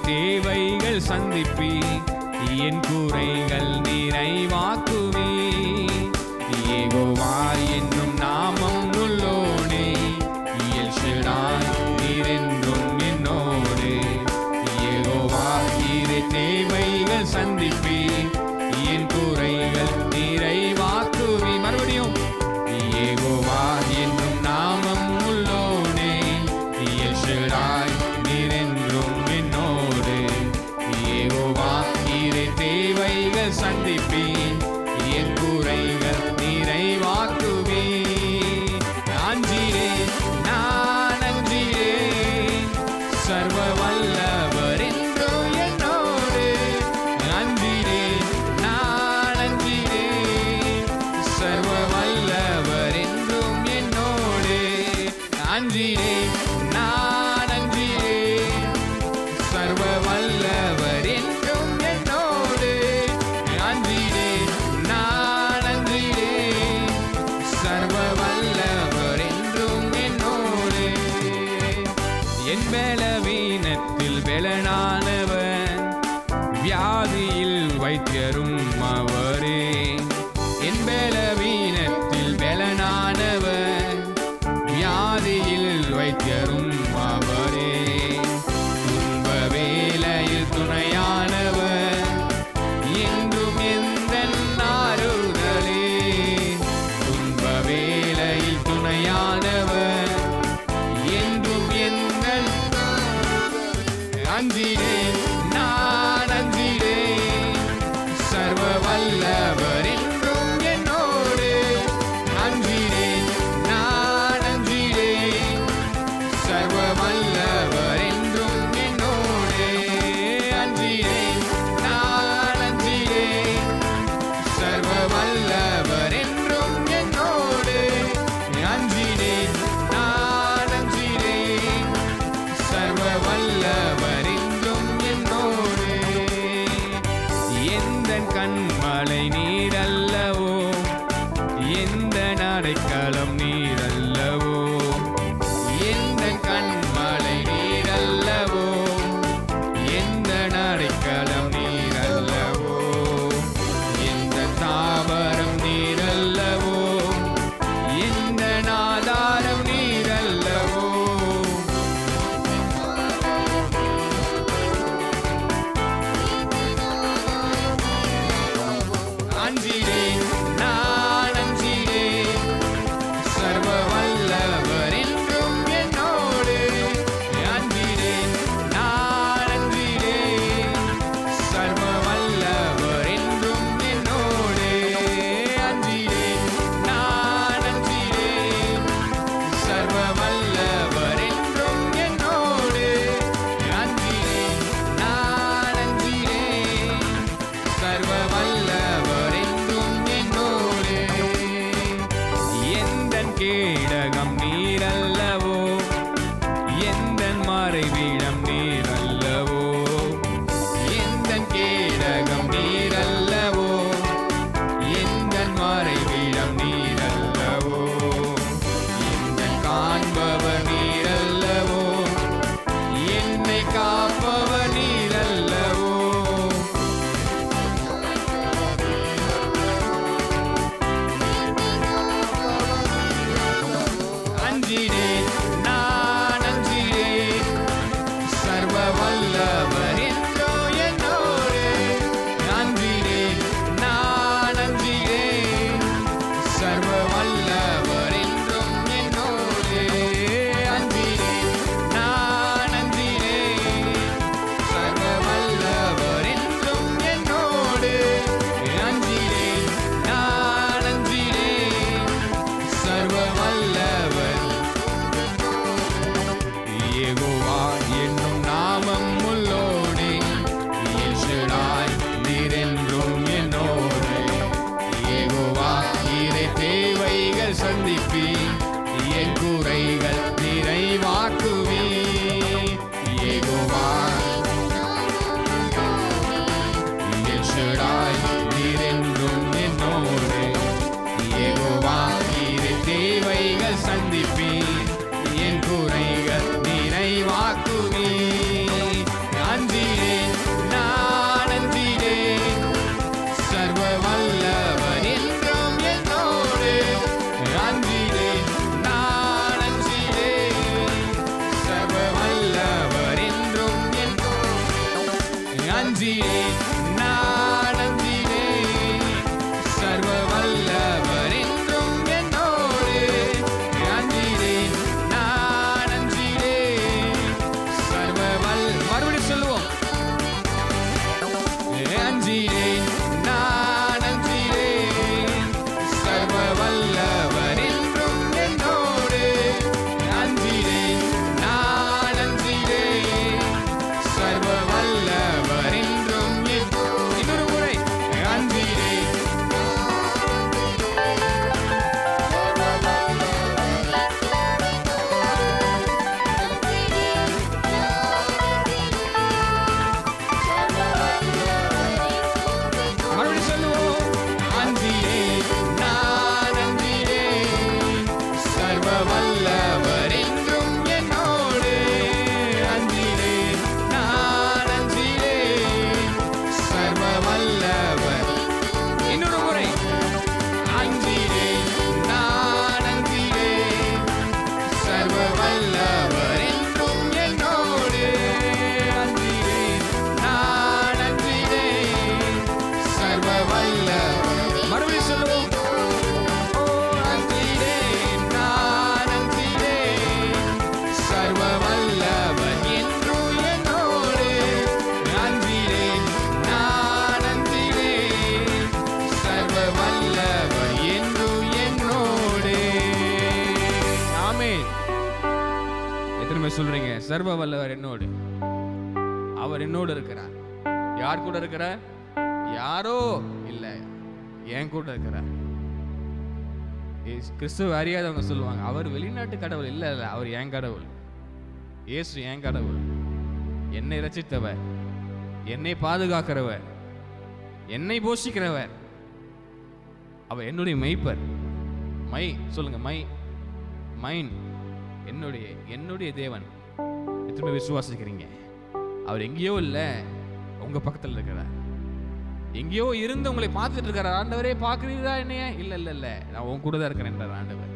தேவைகள் சந்திப்பி என் குறைகள் நிறைவாக்குவி யெகோவா என்னும் நாமம் உள்ளோனே எல் ஷடாய் நீரென்றும் என்னோடு யெகோவா இரு தேவைகள் சந்திப்பி என் குறைகள் நிறைவாக்குவி மறுபடியும் யெகோவா என்னும் நாமம் உள்ளோனே எல் ஷடாய் நீரென்றும் என்னோடு யெகோவா இரு தேவைகள் சந்திப்பி என் குறைகள் நிறைவாக்குவே அஞ்சிரே நான் அஞ்சிரே சர்வ வல்லவர் என்று என்னோடு அஞ்சிரே நான் அஞ்சிரே சர்வ வல்லவர் என்றும் என்னோடு அஞ்சிரே நான் அஞ்சிரே சர்வ வல்லவர் என்றும் என்னோடு அஞ்சிரே நான் அஞ்சிரே சர்வ வல்லவர் என்றும் என்னோடு என் பலவீனத்தில் பலனானவன் வியாதியில் வைத்தியரும் அவரே என் பலவீனத்தில் பலனானவன் வியாதியில் வைத்தியரும் அவரே துன்ப வேளையில் துணையானவர் என்றும் எந்தன் ஆறுதலே துன்ப வேளையில் துணையானவர் என்றும் எந்தன் அஞ்சிரே நான் அஞ்சிரே சர்வ வல்லவர் என்றும் என்னோடு அஞ்சிரே நான் அஞ்சிரே சர்வ வல்லவர் என்றும் என்னோடு அஞ்சிரே நான் அஞ்சிரே சர்வ வல்லவர் என்றும் என்னோடு அஞ்சிரே நான் அஞ்சிரே சர்வ வல்லவர் என்றும் என்னோடு எந்தன் கண்மலை நீரல்லவோ எந்த நடைக்களம் நீரல்லவோ எந்த கண்மலை நீரல்லவோ எந்த நடைக்களம் நீரல்லவோ எந்த தாவரம் நீரல்லவோ எந்த ஆதாரம் நீரல்லவோ அஞ்சிரே நான் அஞ்சிரே சர்வ வல்லவர் என்றும் என்னோடு அஞ்சிரே நான் அஞ்சிரே சர்வ வல்லவர் என்றும் என்னோடு அஞ்சிரே நான் அஞ்சிரே சர்வ வல்லவர் என்றும் என்னோடு அஞ்சிரே நான் அஞ்சிரே சர்வ வல்லவர் என்றும் என்னோடு எந்தன் கேடகம் நீரல்லவோ எந்தன் மறைவிடம் நீரல்லவோ எந்தன் கேடகம் நீரல்லவோ எந்தன் மறைவிடம் நீரல்லவோ எந்தன் காண்பவர் நீரல்லவோ என்னை காப்பவர் நீரல்லவோ அஞ்சிரே நான் அஞ்சிரே சொல்றீங்க, சர்வ வல்லவர் என்னோடு, அவர் என்னோடு இருக்கிறார். யார் கூட இருக்கிறார்? யாரோ இல்ல, என் கூட இருக்கிறார். கிறிஸ்துவ அறியாதவங்க சொல்லுவாங்க, அவர் வெளிநாட்டு கடவுள். இல்ல இல்ல, அவர் என் கடவுள். இயேசு என் கடவுள். என்னை ரட்சித்தவர், என்னை பாதுகாக்கிறவர், என்னை போஷிக்கிறவர். அவர் என்னுடைய மெய்ப்பர். மை சொல்லுங்க, மைன், என்னுடைய தேவன். எத்தனை விசுவாசிக்கிறீங்க? அவர் எங்கேயோ இல்ல, உங்க பக்கத்தில் இருக்கிறார். எங்கேயோ இருந்து உங்களை பார்த்துட்டு இருக்கிறார். ஆண்டவரே பார்க்கிறீரா என்னைய? இல்ல இல்ல இல்ல, நான் உன் கூட தான் இருக்கிறேன் ஆண்டவர்.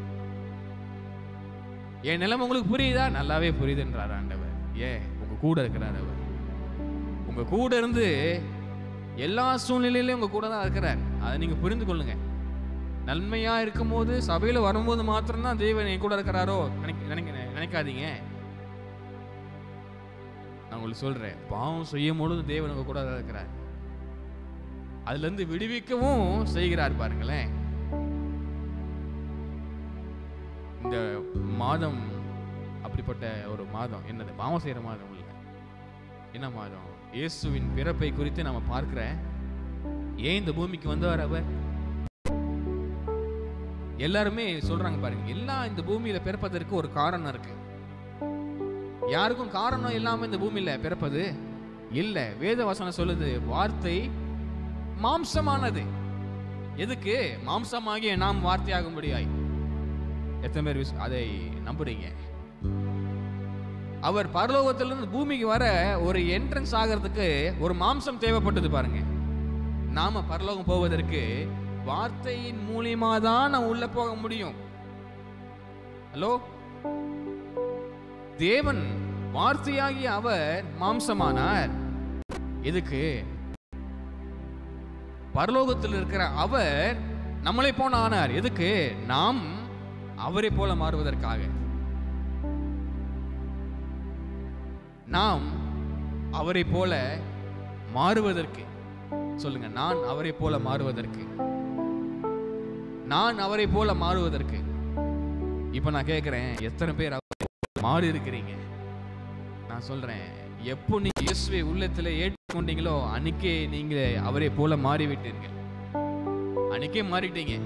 என் நிலைமை உங்களுக்கு புரியுதா? நல்லாவே புரியுது என்றார் ஆண்டவர். ஏன்? உங்க கூட இருக்கிறார். அவர் உங்க கூட இருந்து எல்லா சூழ்நிலையிலும் உங்க கூட தான் இருக்கிறார். அதை நீங்க புரிந்து கொள்ளுங்க. நன்மையா இருக்கும் போது, சபையில வரும்போது மாத்திரம்தான் தேவன் என் கூட இருக்கிறாரோ நினைக்காதீங்க. நான் உங்களுக்கு சொல்றேன், பாவம் செய்யும் பொழுது தேவன் உங்க கூட தான் இருக்கிறார். அதுல இருந்து விடுவிக்கவும் செய்கிறார். பாருங்களேன், இந்த மாதம் அப்படிப்பட்ட ஒரு மாதம். என்னது? பாவம் செய்யற மாதம் இல்ல. என்ன மாதம்? இயேசுவின் பிறப்பை குறித்து நாம பார்க்கிற. ஏன் இந்த பூமிக்கு வந்தவர் அவர்? எல்லாருமே சொல்றாங்க பாருங்க, எல்லாம் இந்த பூமியில பிறப்பதற்கு ஒரு காரணம் இருக்கு. யாருக்கும் காரணம் இல்லாம இந்த பூமியில பிறப்பது இல்ல. வேத வசனம் சொல்லுது, வார்த்தை மாம்சமானது. எதுக்கு? மாம்சமாகிய நாம் வார்த்தையாக முடியாய். எத்தனை பேர் அதை நம்புறீங்க? அவர் பரலோகத்திலிருந்து பூமிக்கு வர ஒரு என்ட்ரன்ஸ் ஆகிறதுக்கு ஒரு மாம்சம் தேவைப்பட்டது. பாருங்க, நாம பரலோகம் போவதற்கு வார்த்தையின் மூலியமா தான் நாம் உள்ள போக முடியும். ஹலோ, தேவன் வார்த்தையாகி அவர் மாம்சமானார். எதுக்கு? பரலோகத்தில் இருக்கிற அவர் நம்மளை போல ஆனார். எதுக்கு? நாம் அவரை போல மாறுவதற்காக. நாம் அவரை போல மாறுவதற்கு. சொல்லுங்க, நான் அவரை போல மாறுவதற்கு. நான் அவரை போல மாறுவதற்கு. இப்ப நான் கேட்கிறேன், எத்தனை பேர் மாறி இருக்கிறீங்க? நான் சொல்றேன், எப்போ நீங்க இயேசுவை உள்ளத்துல ஏற்றுக்கொண்டீங்களோ அன்னைக்கே நீங்க அவரை போல மாறிவிட்டீர்கள். அன்னைக்கே மாறிட்டீங்க.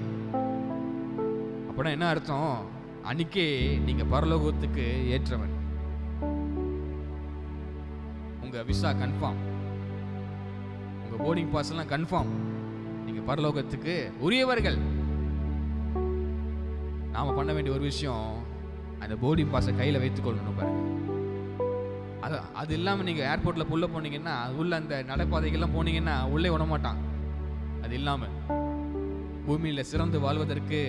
அப்படின்னா என்ன அர்த்தம்? அன்னைக்கே நீங்க பரலோகத்துக்கு ஏற்றவன். உங்க விசா கன்ஃபார்ம், உங்க போர்டிங் பாஸ் எல்லாம் கன்ஃபார்ம். நீங்க பரலோகத்துக்கு உரியவர்கள். நாம பண்ண வேண்டிய ஒரு விஷயம், அந்த போர்டிங் பாஸை கையில வைத்துக் கொள்ளணும். பாருங்க, அது இல்லாம நீங்க ஏர்போர்ட்ல உள்ள போனீங்கன்னா, உள்ள அந்த நடைபாதைகள்லாம் போனீங்கன்னா உள்ளே விட மாட்டான். அது இல்லாம பூமியில சிறந்து வாழ்வதற்கு,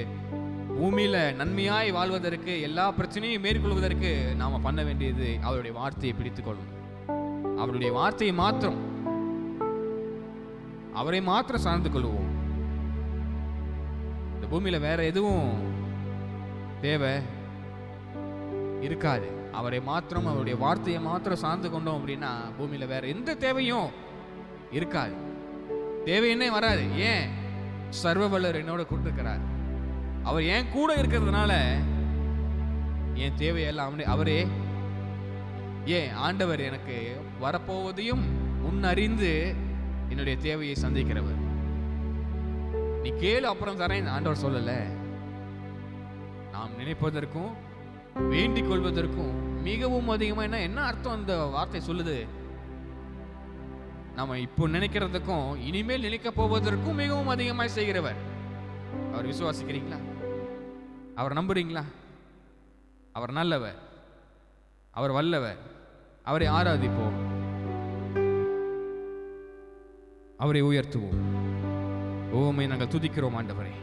பூமியில நன்மையாய் வாழ்வதற்கு, எல்லா பிரச்சனையும் மேற்கொள்வதற்கு நாம பண்ண வேண்டியது அவருடைய வார்த்தையை பிடித்துக் கொள்ளணும். அவருடைய வார்த்தையை மாத்திரம், அவரை மாத்திரம் சார்ந்து கொள்வோம். இந்த பூமியில வேற எதுவும் தேவை இருக்காது. அவரை மாத்திரம், அவருடைய வார்த்தையை மாத்திரம் சார்ந்து கொண்டோம் அப்படின்னா பூமியில வேற எந்த தேவையும் இருக்காது. தேவைன்னே வராது. ஏன்? சர்வ வல்லவர் என்னோட கொடுத்திருக்கிறார். அவர் என் கூட இருக்கிறதுனால என் தேவையெல்லாம் அவரே. ஏன்? ஆண்டவர் எனக்கு வரப்போவதையும் முன்னறிந்து என்னுடைய தேவையை சந்திக்கிறவர். நீ கேளு அப்புறம் தரேன் ஆண்டவர் சொல்லல. நாம் நினைப்பதற்கும் வேண்டிக் கொள்வதற்கும் மிகவும் அதிகமா. என்ன அர்த்தம் அந்த வார்த்தை சொல்லுது? நம்ம இப்போ நினைக்கிறதுக்கும் இனிமேல் நினைக்க போவதற்கும் மிகவும் அதிகமாய் செய்கிறவர். அவர் விசுவாசிக்கிறீங்களா? அவர் நம்புறீங்களா? அவர் நல்லவர், அவர் வல்லவர். அவரை ஆராதிப்போம், அவரை உயர்த்துவோம். உம்மை நாங்கள் துதிக்கிறோம் ஆண்டவரே.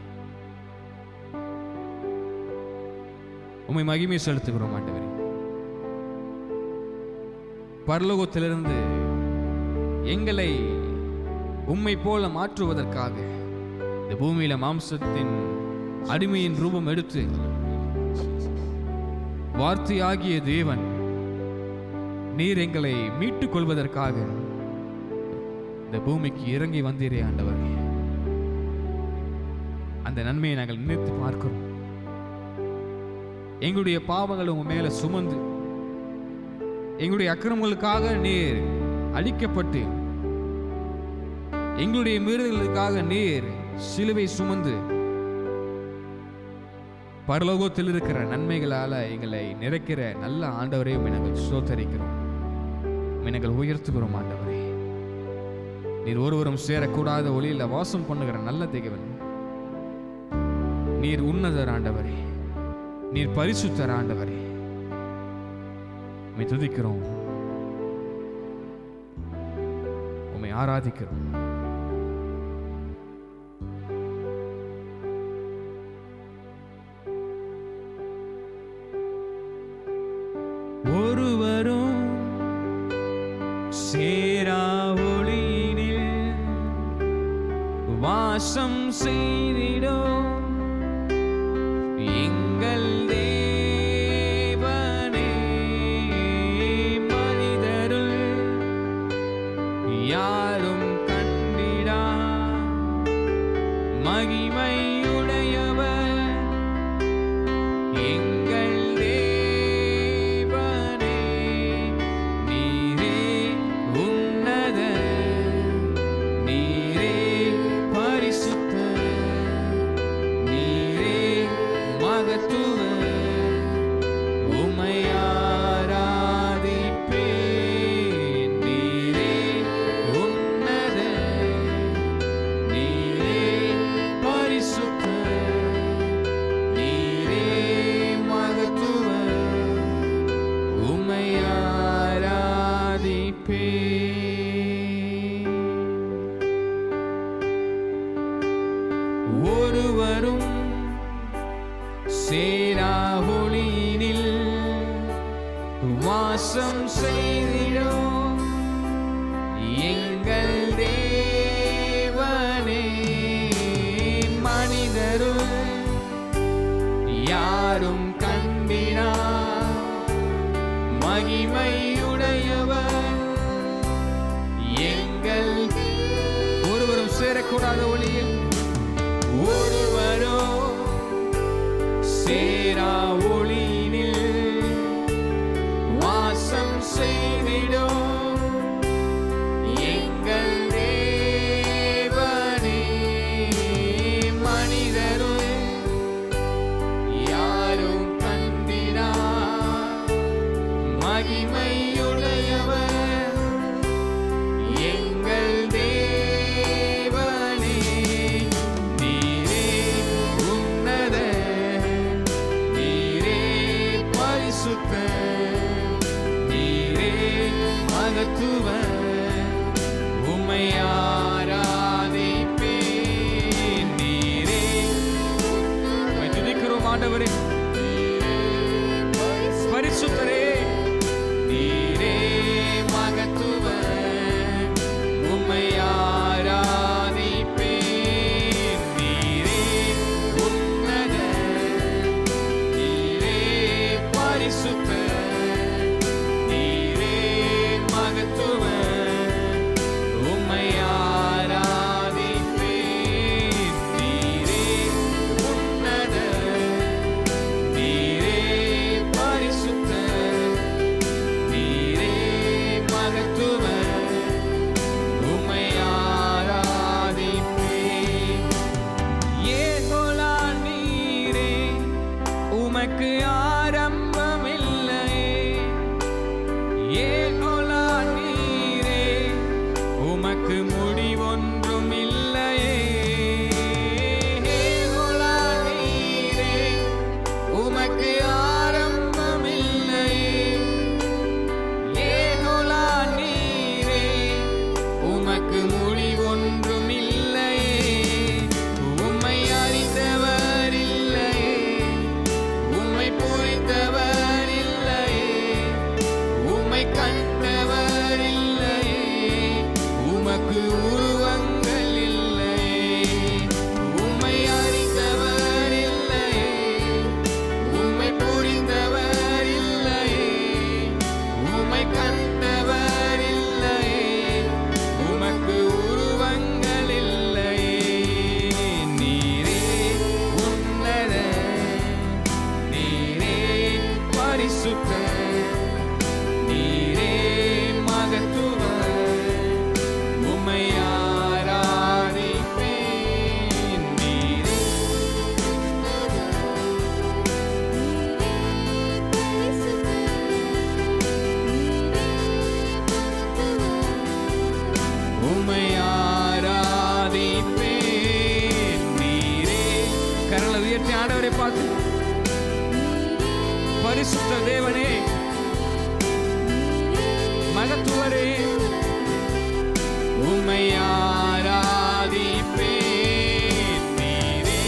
உம்மை மகிமை செலுத்துகிறோம் ஆண்டவரே. பரலோகத்திலிருந்து எங்களை உம்மை போல மாற்றுவதற்காக இந்த பூமியில மாம்சத்தின் அடிமையின் ரூபம் எடுத்து வார்த்தையாகிய தேவன் நீர் எங்களை மீட்டுக் கொள்வதற்காக இந்த பூமிக்கு இறங்கி வந்தீரே ஆண்டவரே. அந்த நன்மையை நாங்கள் நினைத்து பார்க்கிறோம். எங்களுடைய பாவங்களை உங்க மேல சுமந்து எங்களுடைய அக்கிரமங்களுக்காக நீர் அழிக்கப்பட்டு, எங்களுடைய மீறுதலுக்காக நீர் சிலுவை சுமந்து பரலோகத்தில் இருக்கிற நன்மைகளால எங்களை நிறைக்கிற நல்ல ஆண்டவரே, நாங்கள் ஸ்தோத்தரிக்கிறோம், நாங்கள் உயர்த்துகிறோம். ஆண்டவரே, நீர் ஒருவரும் சேரக்கூடாத ஒளியில வாசம் பண்ணுகிற நல்ல தேவன். நீர் உன்னதர் ஆண்டவரே, நீர் பரிசுத்தர் ஆண்டவரே. உம்மை துதிக்கிறோம், உம்மை ஆராதிக்கிறோம். ஒருவரும் சேரா ஒளியினில் வாசம் செய்திடும் எங்கள் தேவனே, மனிதருள் யாரும் கண்டிடா மகிமையுடையவர் எங்கள் தேவனே. நீரே உன்னதர், நீரே பரிசுத்தர், நீரே மகத்துவர். உம்மை ஆராதிப்பேன். நீரே உன்னதர், நீரே பரிசுத்தர், நீரே மகத்துவர். உம்மை ஆராதிப்பேன். ஒருவரும் சேரா ஒளியினில் வாசம் செய்திடும் எங்கள் தேவனே, மனிதருள் யாரும் கண்டிடா மகிமையுடையவர் எங்கள். ஒருவரும் சேரக்கூடாத ஒளியில், ஒருவரோ சேரா ஒளியினில் வாசம் செய்திடும் எங்கள் தேவனே, மனிதரும் யாரும் கண்டிடா மகிமையுடையவர் எங்கள் தேவனே. நீரே உன்னதர், நீரே பரிசுத்தர், நீரே மகத்துவர். உம்மை ஆராதிப்பேன். நீரே, உம்மை துதிக்கிறோம் ஆண்டவரே, பரிசுத்தரே, நீரே மகத்துவர். உம்மை ஆராதிப்பேன். நீரே உன்னதர், நீரே பரிசுத்தர், நீரே மகத்துவர். உம்மை ஆராதிப்பேன். நீரே உன்னதர், நீரே பரிசுத்தர், நீரே மகத்துவர். உம்மை ஆராதிப்பேன். ஏகோலா நீரே, உமக்கு ஆரம்பமில்லையே. ஏகோலா நீரே, உமக்கு முடிவொன்றும் இல்லையே. ஏகோலா நீரே, உமக்கு ஆரம்பமில்லையே. ஏகோலா நீரே, உமக்கு முடிவொன்றும் இல்லையே. உம்மை அறிந்தவர் இல்லையே, உம்மை புரிந்தவர் இல்லையே, உம்மை கண்ட பார்த்து, பரிசுத்த தேவனே, மகத்துவரே, உம்மை ஆராதிப்பேன். நீரே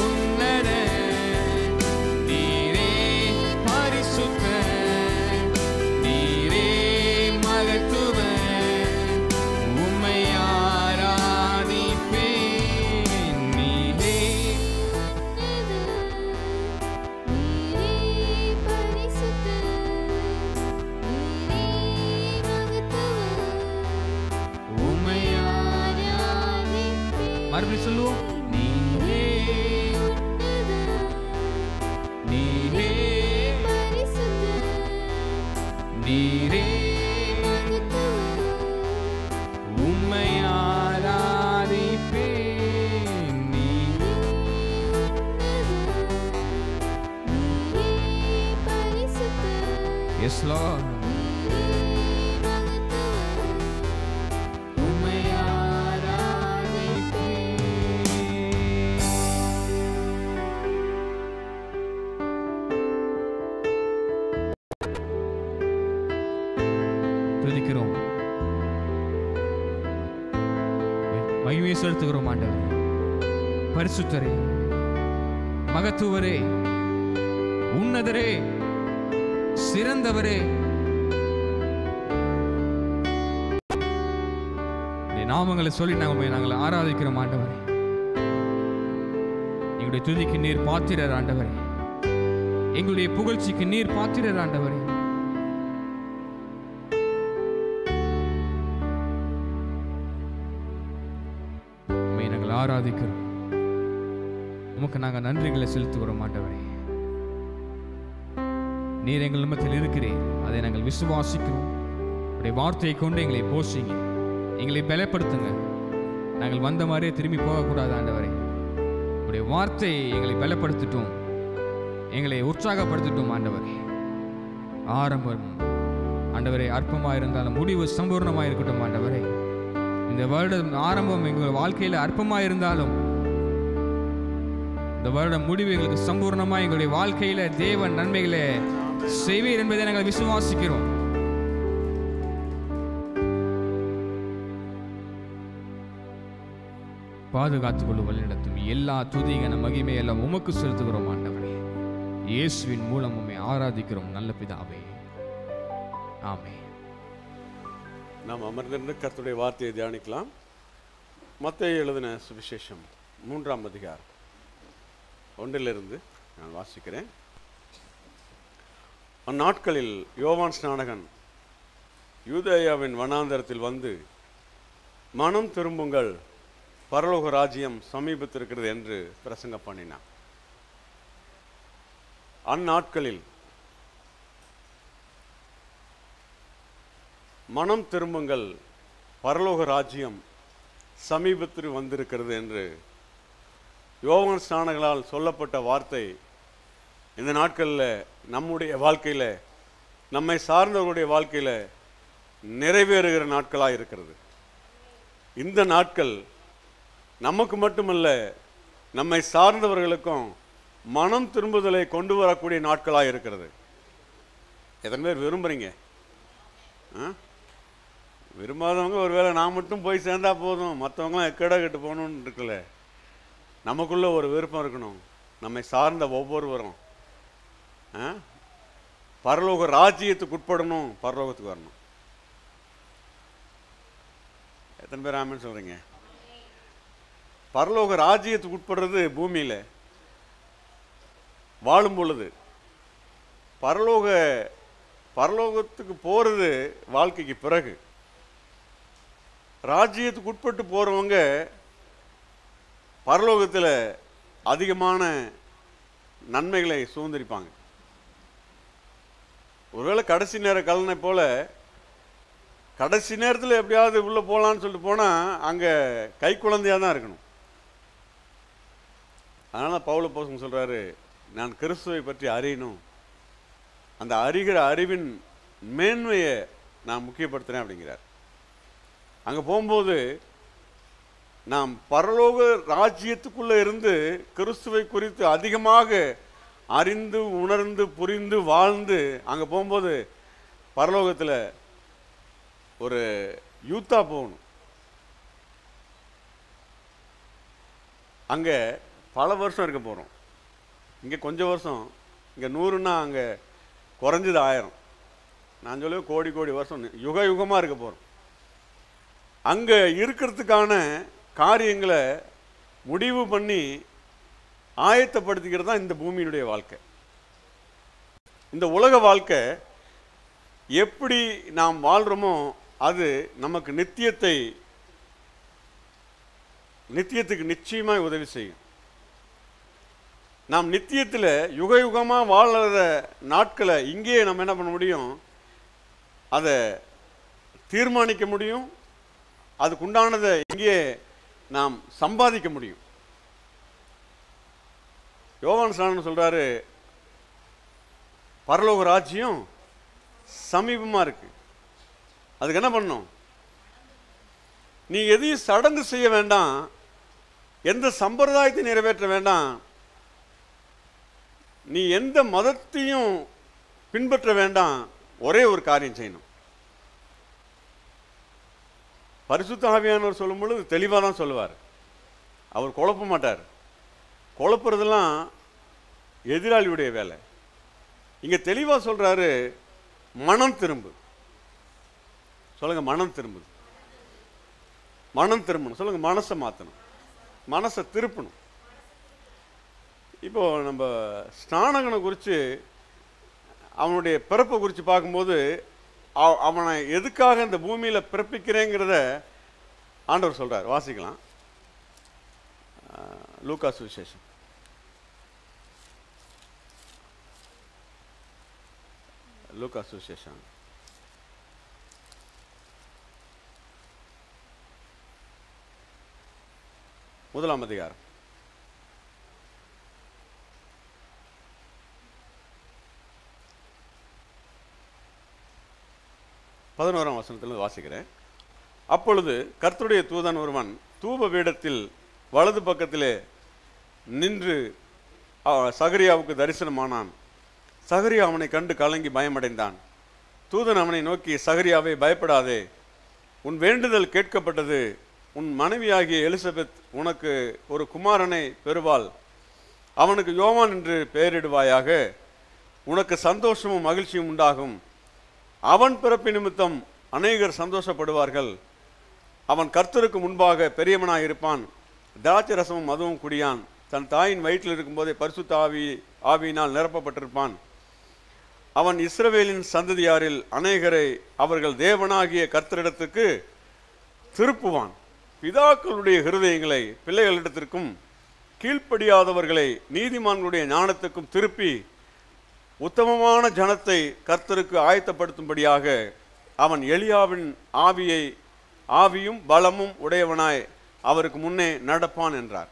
உன்னத, நீரே பரிசுத்த, நீரே மகத்துவ, உம்மை ஆராதிப்பேன். நீரே மறுபடியும் சொல்லுவோம். நீரே நீரே நீரே உம்மை ஆராதிப்பேன். நீரே எஸ் லார்ட். துதிக்கிறோம், மகிமையை செலுத்துகிறோம் ஆண்டவரே. பரிசுத்தரே, மகத்துவரே, உன்னதரே, சிறந்தவரே, நாமங்களை சொல்லி நாங்கள் ஆராதிக்கிறோம் ஆண்டவரே. எங்களுடைய துதிக்கு நீர் பாத்திரர் ஆண்டவரே, எங்களுடைய புகழ்ச்சிக்கு நீர் பாத்திரர் ஆண்டவரே. நாங்கள் ஆராதிக்கிறோம், உமக்கு நாங்கள் நன்றிகளை செலுத்துகிறோம் ஆண்டவரே. நீர் எங்கள் நிமிடத்தில் இருக்கிறீர், அதை நாங்கள் விசுவாசிக்கிறோம். உடைய வார்த்தையை கொண்டு எங்களை போஷிங்க, எங்களை பலப்படுத்துங்க. நாங்கள் வந்த மாதிரியே திரும்பி போகக்கூடாது ஆண்டவரே. உடைய வார்த்தை எங்களை பலப்படுத்திட்டோம், எங்களை உற்சாகப்படுத்திட்டோம் ஆண்டவரே. ஆரம்பம் ஆண்டவரே அற்பமாக இருந்தாலும் முடிவு சம்பூர்ணமாக இருக்கட்டும் ஆண்டவரே. இந்த வருடம் ஆரம்பம் எங்கள் வாழ்க்கையில் அற்பமாக இருந்தாலும் இந்த வருடம் முடிவு எங்களுக்கு சம்பூர்ணமாக எங்களுடைய வாழ்க்கையில தேவன் நன்மைகளை செய்வீர் என்பதை நாங்கள் விசுவாசிக்கிறோம். பாதுகாத்துக் கொள்ள வழிநடத்தும் எல்லா துதிகன மகிமை எல்லாம் உமக்கு செலுத்துகிறோம் ஆண்டவரே. இயேசுவின் மூலம் உம்மை ஆராதிக்கிறோம் நல்ல பிதாவே, ஆமென். நாம் அமர்ந்திருந்து கர்த்தருடைய வார்த்தையை தியானிக்கலாம். மத்தேயு எழுதின சுவிசேஷம் 3ஆம் அதிகாரம் 1 நான் வாசிக்கிறேன். அந்நாட்களில் யோவான் ஸ்நானகன் யூதேயாவின் வனாந்தரத்தில் வந்து, மனம் திரும்புங்கள், பரலோக ராஜ்யம் சமீபத்திருக்கிறது என்று பிரசங்கம் பண்ணினான். அந்நாட்களில் மனம் திரும்புங்கள், பரலோக ராஜ்யம் சமீபத்தில் வந்திருக்கிறது என்று யோவான் ஸ்நானகனால் சொல்லப்பட்ட வார்த்தை இந்த நாட்களில் நம்முடைய வாழ்க்கையில், நம்மை சார்ந்தவர்களுடைய வாழ்க்கையில் நிறைவேறுகிற நாட்களாக இருக்கிறது. இந்த நாட்கள் நமக்கு மட்டுமல்ல, நம்மை சார்ந்தவர்களுக்கும் மனம் திரும்புதலை கொண்டு வரக்கூடிய நாட்களாக இருக்கிறது. எத்தனை பேர் விரும்புகிறீங்க? விரும்பாதவங்க ஒருவேளை நான் மட்டும் போய் சேர்ந்தா போதும், மற்றவங்களாம் எக்கடா கெட்டு போகணுன்னு இருக்குல்ல. நமக்குள்ள ஒரு விருப்பம் இருக்கணும், நம்மை சார்ந்த ஒவ்வொருவரும் பரலோக ராஜ்யத்துக்கு உட்படணும், பரலோகத்துக்கு வரணும். எத்தனை பேர் ஆமென் சொல்றீங்க? பரலோக ராஜ்யத்துக்கு உட்படுறது பூமியில் வாழும் பொழுது, பரலோகத்துக்கு போகிறது வாழ்க்கைக்கு பிறகு. ராஜ்யத்துக்கு உட்பட்டு போகிறவங்க பரலோகத்தில் அதிகமான நன்மைகளை சுதந்திரிப்பாங்க. ஒருவேளை கடைசி நேர கலனை போல கடைசி நேரத்தில் எப்படியாவது உள்ளே போகலான்னு சொல்லிட்டு போனால் அங்கே கை குழந்தையாக தான் இருக்கணும். அதனால் பவுல் அப்போஸ்தலன் சொல்கிறாரு, நான் கிறிஸ்துவை பற்றி அறியணும், அந்த அறிகிற அறிவின் மேன்மையை நான் முக்கியப்படுத்துகிறேன் அப்படிங்கிறார். அங்கே போகும்போது நாம் பரலோக ராஜ்யத்துக்குள்ளே இருந்து கிறிஸ்துவை குறித்து அதிகமாக அறிந்து உணர்ந்து புரிந்து வாழ்ந்து அங்கே போகும்போது பரலோகத்தில் ஒரு யூத்தா போகணும். அங்கே பல வருஷம் இருக்க போகிறோம். இங்கே கொஞ்சம் வருஷம், இங்கே 100ன்னா அங்கே குறைஞ்சது 1000, நான் சொல்லுவேன் கோடி கோடி வருஷம், யுக யுகமாக இருக்க போகிறோம். அங்கே இருக்கிறதுக்கான காரியங்களை முடிவு பண்ணி ஆயத்தப்படுத்திக்கிறது தான் இந்த பூமியினுடைய வாழ்க்கை. இந்த உலக வாழ்க்கை எப்படி நாம் வாழ்கிறோமோ அது நமக்கு நித்தியத்துக்கு நிச்சயமாக உதவி செய்யும். நாம் நித்தியத்தில் யுக யுகமாக வாழ்கிற நாட்களை இங்கேயே நம்ம என்ன பண்ண முடியும், அதை தீர்மானிக்க முடியும். அதுக்குண்டானதை இங்கேயே நாம் சம்பாதிக்க முடியும். யோவான் ஸ்நானன் சொல்கிறாரு, பரலோக ராஜ்யம் சமீபமாக இருக்கு. அதுக்கு என்ன பண்ணணும், நீ எதையும் சடங்கு செய்ய வேண்டாம், எந்த சம்பிரதாயத்தை நிறைவேற்ற வேண்டாம், நீ எந்த மதத்தையும் பின்பற்ற வேண்டாம், ஒரே ஒரு காரியம் செய்யணும். பரிசுத்த ஆவியானவர் சொல்லும் பொழுது தெளிவாக தான் சொல்லுவார். அவர் குழப்ப மாட்டார். குழப்புறதெல்லாம் எதிராளியுடைய வேலை. இங்கே தெளிவாக சொல்கிறாரு, மனம் திரும்பு. சொல்லுங்க, மனம் திரும்புது. மனம் திரும்பணும். சொல்லுங்க, மனசை மாற்றணும், மனசை திருப்பணும். இப்போது நம்ம ஸ்நானகனை குறித்து, அவனுடைய பிறப்பை குறித்து பார்க்கும்போது அவனை எதுக்காக இந்த பூமியில் பிறப்பிக்கிறேங்கிறத ஆண்டவர் சொல்கிறார். வாசிக்கலாம், லூக்கா சுவிசேஷம். லூக்கா சுவிசேஷம் 1ஆம் அதிகாரம் 11ஆம் வசனத்தில் வாசிக்கிறேன். அப்பொழுது கர்த்தருடைய தூதன் ஒருவன் தூப பீடத்தில் வலது பக்கத்திலே நின்று சகரியாவுக்கு தரிசனமானான். சகரியா அவனை கண்டு கலங்கி பயமடைந்தான். தூதன் அவனை நோக்கி, சகரியாவே, பயப்படாதே, உன் வேண்டுதல் கேட்கப்பட்டது. உன் மனைவியாகிய எலிசபெத் உனக்கு ஒரு குமாரனை பெறுவாள். அவனுக்கு யோவான் என்று பெயரிடுவாயாக. உனக்கு சந்தோஷமும் மகிழ்ச்சியும் உண்டாகும். அவன் பிறப்பு நிமித்தம் அநேகர் சந்தோஷப்படுவார்கள். அவன் கர்த்தருக்கு முன்பாக பெரியவனாய் இருப்பான். திராட்சை ரசமும் மதுவும் குடியான். தன் தாயின் வயிற்றில் இருக்கும்போதே பரிசுத்த ஆவியினால் நிரப்பப்பட்டிருப்பான். அவன் இஸ்ரவேலின் சந்ததியாரில் அநேகரை அவர்கள் தேவனாகிய கர்த்தரிடத்துக்கு திருப்புவான். பிதாக்களுடைய ஹிருதயங்களை பிள்ளைகளிடத்திற்கும் கீழ்ப்படியாதவர்களை நீதிமான்களுடைய ஞானத்துக்கும் திருப்பி உத்தமமான ஜனத்தை கர்த்தருக்கு ஆயத்தப்படுத்தும்படியாக அவன் எலியாவின் ஆவியும் பலமும் உடையவனாய் அவருக்கு முன்னே நடப்பான் என்றார்.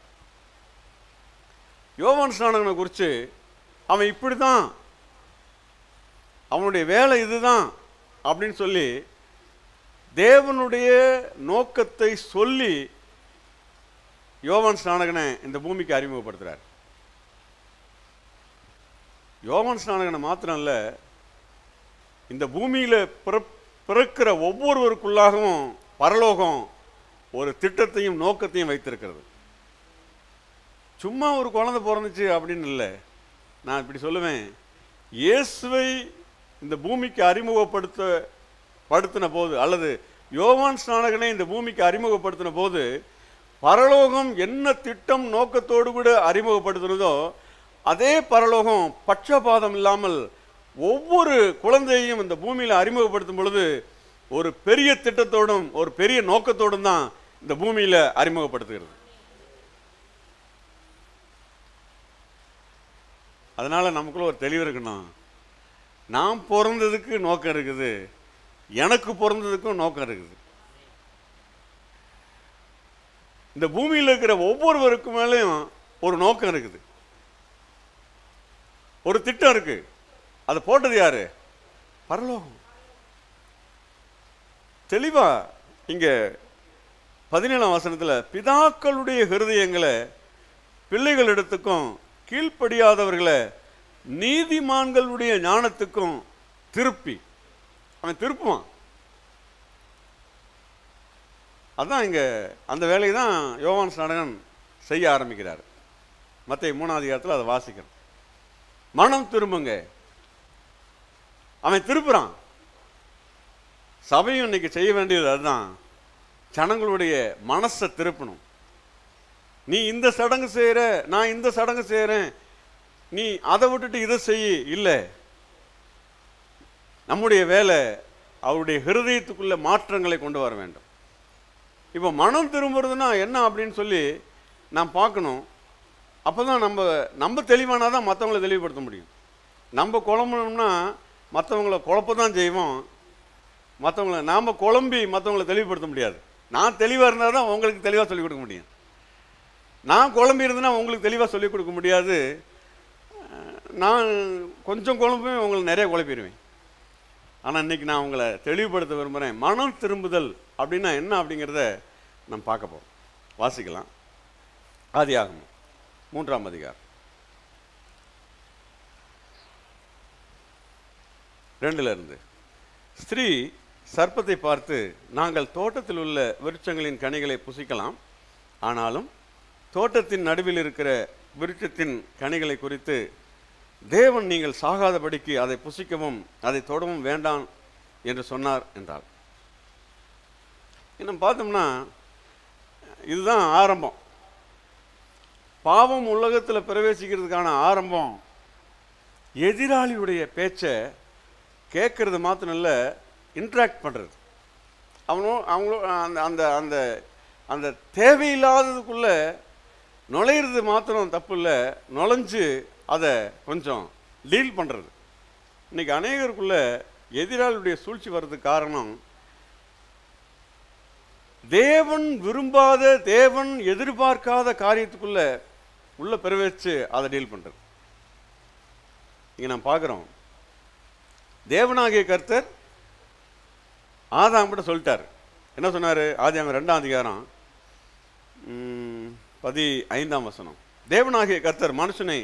யோவான் ஸ்நானகனை குறித்து அவன் இப்படி தான், அவனுடைய வேலை இதுதான் அப்படின்னு சொல்லி தேவனுடைய நோக்கத்தை சொல்லி யோவான் ஸ்நானகனை இந்த பூமிக்கு அறிமுகப்படுத்துகிறார். யோவான் ஸ்நானகனை மாத்திரம் இல்லை, இந்த பூமியில் பிறக்கிற ஒவ்வொருவருக்குள்ளாகவும் பரலோகம் ஒரு திட்டத்தையும் நோக்கத்தையும் வைத்திருக்கிறது. சும்மா ஒரு குழந்தை பிறந்துச்சு அப்படின்னு இல்லை. நான் இப்படி சொல்லுவேன், இயேசுவை இந்த பூமிக்கு அறிமுகப்படுத்தின போது, அல்லது யோவான் ஸ்நானகனை இந்த பூமிக்கு அறிமுகப்படுத்தின போது, பரலோகம் என்ன திட்டம் நோக்கத்தோடு கூட அறிமுகப்படுத்துறதோ அதே பரலோகம் பட்சபாதம் இல்லாமல் ஒவ்வொரு குழந்தையையும் இந்த பூமியில் அறிமுகப்படுத்தும் பொழுது ஒரு பெரிய திட்டத்தோடும் ஒரு பெரிய நோக்கத்தோடும் தான் இந்த பூமியில் அறிமுகப்படுத்துகிறது. அதனால் நமக்குள்ள ஒரு தெளிவு இருக்கணும். நான் பிறந்ததுக்கு நோக்கம் இருக்குது, எனக்கு பிறந்ததுக்கும் நோக்கம் இருக்குது. இந்த பூமியில் இருக்கிற ஒவ்வொருவருக்கு மேலேயும் ஒரு நோக்கம் இருக்குது, ஒரு திட்டம் இருக்கு. அதை போட்டது யாரு? பரலோகம். தெளிவா இங்க 17ஆம் வசனத்தில் பிதாக்களுடைய ஹிருதயங்களை பிள்ளைகளிடத்துக்கும் கீழ்ப்படியாதவர்களை நீதிமான்களுடைய ஞானத்துக்கும் திருப்பி அவன் திருப்புவான். அதான் இங்கே அந்த வேலையை தான் யோவான் ஸ்நானகன் செய்ய ஆரம்பிக்கிறார். மத்தேயு 3ஆம் அதிகாரத்தில் அதை வாசிக்கிறோம். மனம் திரும்புங்க, அவன் திருப்புறான். சபையும் இன்னைக்கு செய்ய வேண்டியது அதுதான், ஜனங்களுடைய மனசை திருப்பணும். நீ இந்த சடங்கு செய்கிற, நான் இந்த சடங்கு செய்கிறேன், நீ அதை விட்டுட்டு இதை செய்ய இல்லை. நம்முடைய வேலை அவருடைய ஹிருதயத்துக்குள்ள மாற்றங்களை கொண்டு வர வேண்டும். இப்போ மனம் திரும்புறதுன்னா என்ன அப்படின்னு சொல்லி நான் பார்க்கணும். அப்போ தான் நம்ம தெளிவானா தான் மற்றவங்களை தெளிவுபடுத்த முடியும். நம்ம குழம்பணும்னா மற்றவங்களை குழப்ப தான் செய்வோம். மற்றவங்களை நாம் குழம்பி மற்றவங்களை தெளிவுபடுத்த முடியாது. நான் தெளிவாக இருந்தால் தான் உங்களுக்கு தெளிவாக சொல்லிக் கொடுக்க முடியும். நான் குழம்பி இருந்தேன்னா உங்களுக்கு தெளிவாக சொல்லிக் கொடுக்க முடியாது. நான் கொஞ்சம் குழம்புமே உங்களுக்கு நிறைய குழப்பிடுவேன். ஆனால் இன்றைக்கி நான் உங்களை தெளிவுபடுத்த விரும்புகிறேன். மனம் திரும்புதல் அப்படின்னா என்ன அப்படிங்கிறத நம்ம பார்க்க போகிறோம். வாசிக்கலாம். ஆதியாகமம் 3ஆம் அதிகாரம் 2 ஸ்திரீ சர்ப்பத்தை பார்த்து, நாங்கள் தோட்டத்தில் உள்ள விருட்சங்களின் கனிகளை புசிக்கலாம், ஆனாலும் தோட்டத்தின் நடுவில் இருக்கிற விருட்சத்தின் கனிகளை குறித்து தேவன் நீங்கள் சாகாதபடிக்கு அதை புசிக்கவும் அதை தொடவும் வேண்டாம் என்று சொன்னார் என்றாள். இன்னும் பார்த்தோம்னா இதுதான் ஆரம்பம். பாவம் உலகத்தில் பிரவேசிக்கிறதுக்கான ஆரம்பம் எதிராளியுடைய பேச்சை கேட்கறது மாத்திரம் இல்லை, இன்ட்ராக்ட் பண்ணுறது. அவங்களோ அந்த அந்த அந்த தேவையில்லாததுக்குள்ளே நுழையிறது மாத்திரம் தப்பு இல்லை, நுழைஞ்சு அதை கொஞ்சம் டீல் பண்ணுறது. இன்றைக்கி அநேகருக்குள்ள எதிராளியுடைய சூழ்ச்சி வர்றதுக்கு காரணம் தேவன் விரும்பாத, தேவன் எதிர்பார்க்காத காரியத்துக்குள்ள உள்ள பிரவேசிச்சு அதை டீல் பண்ணுறது. இங்கே நான் பார்க்குறோம், தேவனாகிய கர்த்தர் ஆதாம்கிட்ட சொல்லிட்டார். என்ன சொன்னார்? ஆதியாகமம் 2ஆம் அதிகாரம் 15ஆம் வசனம். தேவனாகிய கர்த்தர் மனுஷனை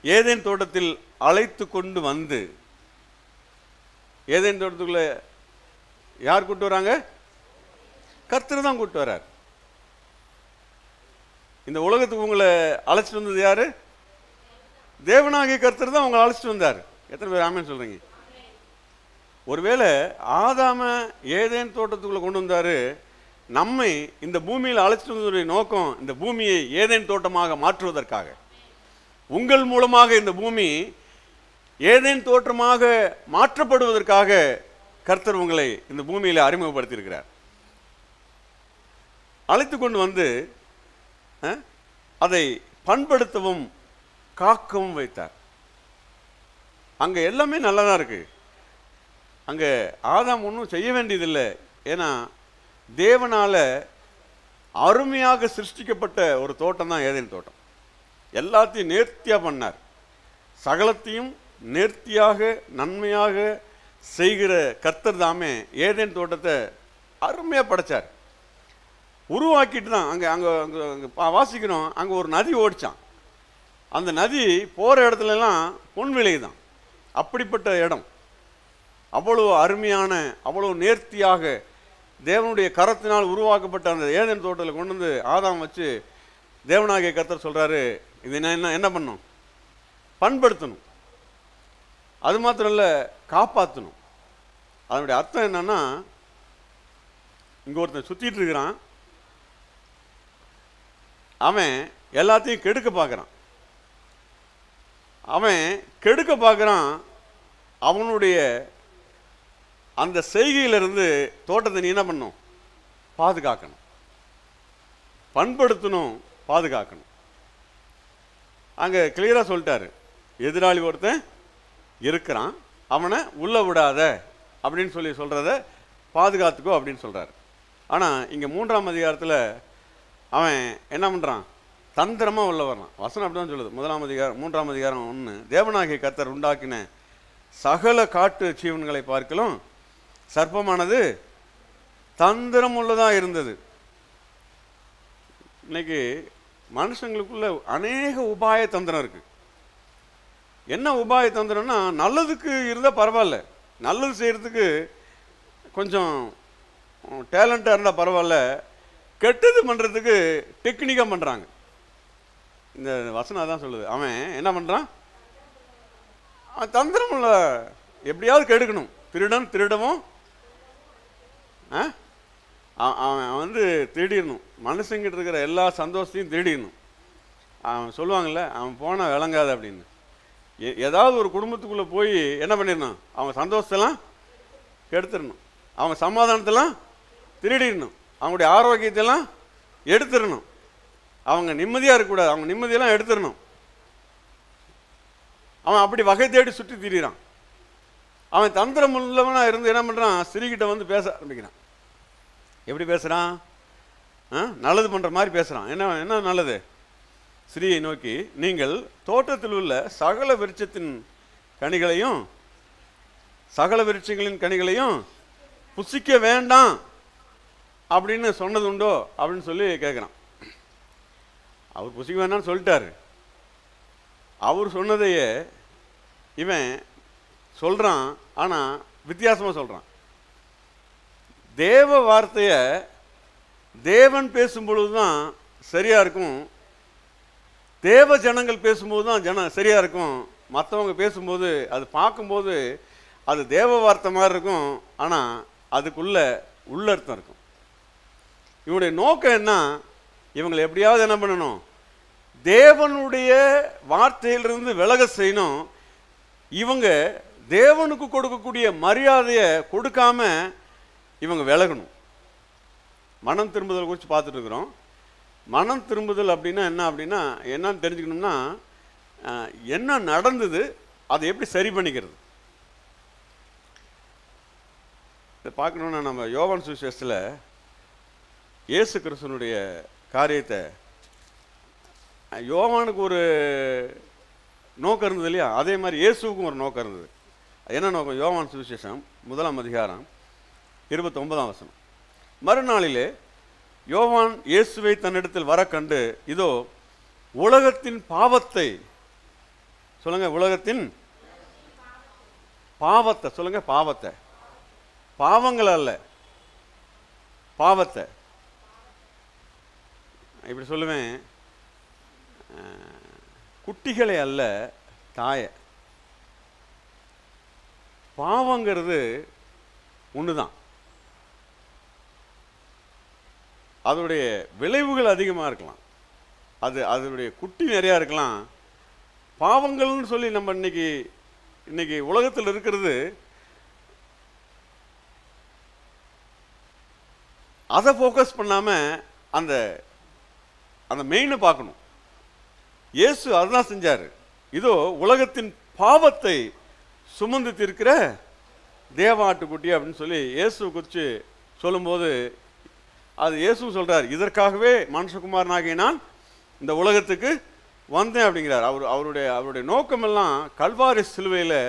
ஏதேன் தோட்டத்தில் அழைத்து கொண்டு வந்து, ஏதேன் தோட்டத்துக்குள்ள யார் கூட்டு வராங்க? கர்த்தர் தான் கூட்டு வரார். இந்த உலகத்துக்கு உங்களை அழைச்சிட்டு வந்தது யாரு? தேவனாகிய கர்த்தர் தான் உங்களை அழைச்சிட்டு வந்தார். எத்தனை பேர் ஆமென் சொல்றீங்க? ஒருவேளை ஆதாம ஏதேன் தோட்டத்துக்குள்ள கொண்டு வந்தாரு, நம்மை இந்த பூமியில் அழைச்சிட்டு வந்ததுடைய நோக்கம் இந்த பூமியை ஏதேன் தோட்டமாக மாற்றுவதற்காக. உங்கள் மூலமாக இந்த பூமி ஏதேன் தோற்றமாக மாற்றப்படுவதற்காக கர்த்தர் உங்களை இந்த பூமியில் அறிமுகப்படுத்தியிருக்கிறார். அழைத்து கொண்டு வந்து அதை பண்படுத்தவும் காக்கவும் வைத்தார். அங்கே எல்லாமே நல்லதாக இருக்கு. அங்கே ஆதாம் ஒன்றும் செய்ய வேண்டியதில்லை. ஏன்னா தேவனால் அருமையாக சிருஷ்டிக்கப்பட்ட ஒரு தோட்டம் தான் ஏதேன் தோட்டம். எல்லாத்தையும் நேர்த்தியாக பண்ணார். சகலத்தையும் நேர்த்தியாக நன்மையாக செய்கிற கர்த்தர் தாமே ஏதேன் தோட்டத்தை அருமையாக படைச்சார். உருவாக்கிட்டு தான் அங்கே அங்கே அங்கே அங்கே வாசிக்கிறோம், அங்கே ஒரு நதி ஓடிச்சான். அந்த நதி போகிற இடத்துலலாம் பொன் விலை தான். அப்படிப்பட்ட இடம், அவ்வளோ அருமையான, அவ்வளோ நேர்த்தியாக தேவனுடைய கரத்தினால் உருவாக்கப்பட்ட அந்த ஏதேன் தோட்டத்தில் கொண்டு வந்து ஆதாம் வச்சு தேவனாகிய கர்த்தர் சொல்கிறாரு, இது என்ன பண்ணணும்? பண்படுத்தணும். அது மாத்திரம் இல்லை, காப்பாற்றணும். அதனுடைய அர்த்தம் என்னன்னா, இங்கே ஒருத்தன் சுற்றிட்டு இருக்கிறான், அவன் எல்லாத்தையும் கெடுக்க பார்க்குறான். அவன் கெடுக்க பார்க்குறான். அவனுடைய அந்த செய்கையிலிருந்து தோட்டத்தை நீ என்ன பண்ணணும்? பாதுகாக்கணும், பண்படுத்தணும், பாதுகாக்கணும். அங்கே கிளியராக சொல்லிட்டாரு, எதிராளி ஒருத்தன் இருக்கிறான், அவனை உள்ள விடாத அப்படின்னு சொல்லி சொல்கிறத பாதுகாத்துக்கோ அப்படின்னு சொல்கிறார். ஆனால் இங்கே 3ஆம் அதிகாரத்தில் அவன் என்ன பண்ணுறான்? தந்திரமாக உள்ள வர்றான். வசனம் அப்படி தான் சொல்லுது. 3ஆம் அதிகாரம் 1, தேவனாகிய கர்த்தர் உண்டாக்கின சகல காட்டு ஜீவன்களை பார்க்கலும் சர்ப்பமானது தந்திரம் உள்ளதாக இருந்தது. இன்னைக்கு மனுஷங்களுக்குள்ள அநேக உபாய தந்திரம் இருக்கு. என்ன உபாய தந்திரம்னா, நல்லதுக்கு இருந்தால் பரவாயில்ல, நல்லது செய்கிறதுக்கு கொஞ்சம் டேலண்டாக இருந்தால் பரவாயில்ல, கெட்டது பண்ணுறதுக்கு டெக்னிக்காக பண்ணுறாங்க. இந்த வசனம் அதான் சொல்லுது. அவன் என்ன பண்ணுறான்? தந்திரம் இல்லை, எப்படியாவது கெடுக்கணும். திருடன் திருடவும் அவன் திருடிடணும். மனுஷங்கிட்ட இருக்கிற எல்லா சந்தோஷத்தையும் திருடிடணும். அவன் சொல்லுவாங்கள்ல, அவன் போனால் விளங்காது அப்படின்னு. ஏதாவது ஒரு குடும்பத்துக்குள்ளே போய் என்ன பண்ணிடணும்? அவங்க சந்தோஷத்தெல்லாம் கெடுத்துடணும், அவங்க சமாதானத்தெல்லாம் திருடிடணும், அவங்களுடைய ஆரோக்கியத்தெல்லாம் எடுத்துடணும், அவங்க நிம்மதியாக இருக்கக்கூடாது, அவங்க நிம்மதியெல்லாம் எடுத்துடணும். அவன் அப்படி வகை தேடி சுற்றி திரிகிறான். அவன் தந்திரம் உள்ளவனாக இருந்து என்ன பண்ணுறான்? ஸ்திரீகிட்ட வந்து பேச ஆரம்பிக்கிறான். எப்படி பேசுகிறான்? நல்லது பண்ணுற மாதிரி பேசுகிறான். என்ன நல்லது? ஸ்திரீயை நோக்கி, நீங்கள் தோட்டத்தில் உள்ள சகல விருட்சத்தின் கனிகளையும் சகல விருட்சங்களின் கனிகளையும் புசிக்க வேண்டாம் அப்படின்னு சொன்னது உண்டோ அப்படின்னு சொல்லி கேட்குறான். அவர் புசிக்க வேண்டாம்னு சொல்லிட்டாரு. அவர் சொன்னதையே இவன் சொல்கிறான், ஆனால் வித்தியாசமாக சொல்கிறான். தேவ வார்த்தையை தேவன் பேசும்பொழுது தான் சரியாக இருக்கும், தேவ ஜனங்கள் பேசும்போது தான் சரியாக இருக்கும். மற்றவங்க பேசும்போது அது பார்க்கும்போது அது தேவ வார்த்தை மாதிரி இருக்கும், ஆனால் அதுக்குள்ள உள்ளர்த்தம் இருக்கும். இவனுடைய நோக்கம் என்ன? இவங்களை எப்படியாவது என்ன பண்ணணும்? தேவனுடைய வார்த்தையிலிருந்து விலக செய்யணும். இவங்க தேவனுக்கு கொடுக்கக்கூடிய மரியாதையை கொடுக்காம இவங்க விலகணும். மனம் திரும்புதல் குறித்து பார்த்துட்டு இருக்கிறோம். மனம் திரும்புதல் அப்படின்னா என்ன அப்படின்னா என்னன்னு தெரிஞ்சுக்கணும்னா, என்ன நடந்தது, அதை எப்படி சரி பண்ணிக்கிறது. இதை பார்க்கணுன்னா நம்ம யோவான் சுவிசேஷத்தில் இயேசு கிறிஸ்துவனுடைய காரியத்தை, யோவானுக்கு ஒரு நோக்கம் இருந்தது இல்லையா, அதே மாதிரி இயேசுவுக்கும் ஒரு நோக்கம் இருந்தது. என்ன நோக்கம்? யோவான் சுவிசேஷம் 1 அதிகாரம் 29 வசனம். மறுநாளிலே யோவான் இயேசுவை தன்னிடத்தில் வர கண்டு, இதோ உலகத்தின் பாவத்தை, சொல்லுங்க, உலகத்தின் பாவத்தை சொல்லுங்க, பாவத்தை, பாவங்கள் அல்ல, பாவத்தை. இப்படி சொல்லுவேன், குட்டிகளை அல்ல, தாய. பாவங்கிறது ஒன்று தான், அதோடைய விளைவுகள் அதிகமாக இருக்கலாம், அதனுடைய குட்டி நிறையா இருக்கலாம். பாவங்கள்னு சொல்லி நம்ம இன்னைக்கு உலகத்தில் இருக்கிறது, அதை ஃபோக்கஸ் பண்ணாமல் அந்த மெயினை பார்க்கணும். இயேசு அதுதான் செஞ்சார். இதோ உலகத்தின் பாவத்தை சுமந்து தீர்க்கிற தேவாட்டுக்குட்டி அப்படின்னு சொல்லி இயேசு குறித்து சொல்லும்போது, அது இயேசு சொல்கிறார், இதற்காகவே மனுஷகுமாரனாகிய நான் இந்த உலகத்துக்கு வந்தேன் அப்படிங்கிறார். அவருடைய நோக்கமெல்லாம் கல்வாரி சிலுவையில்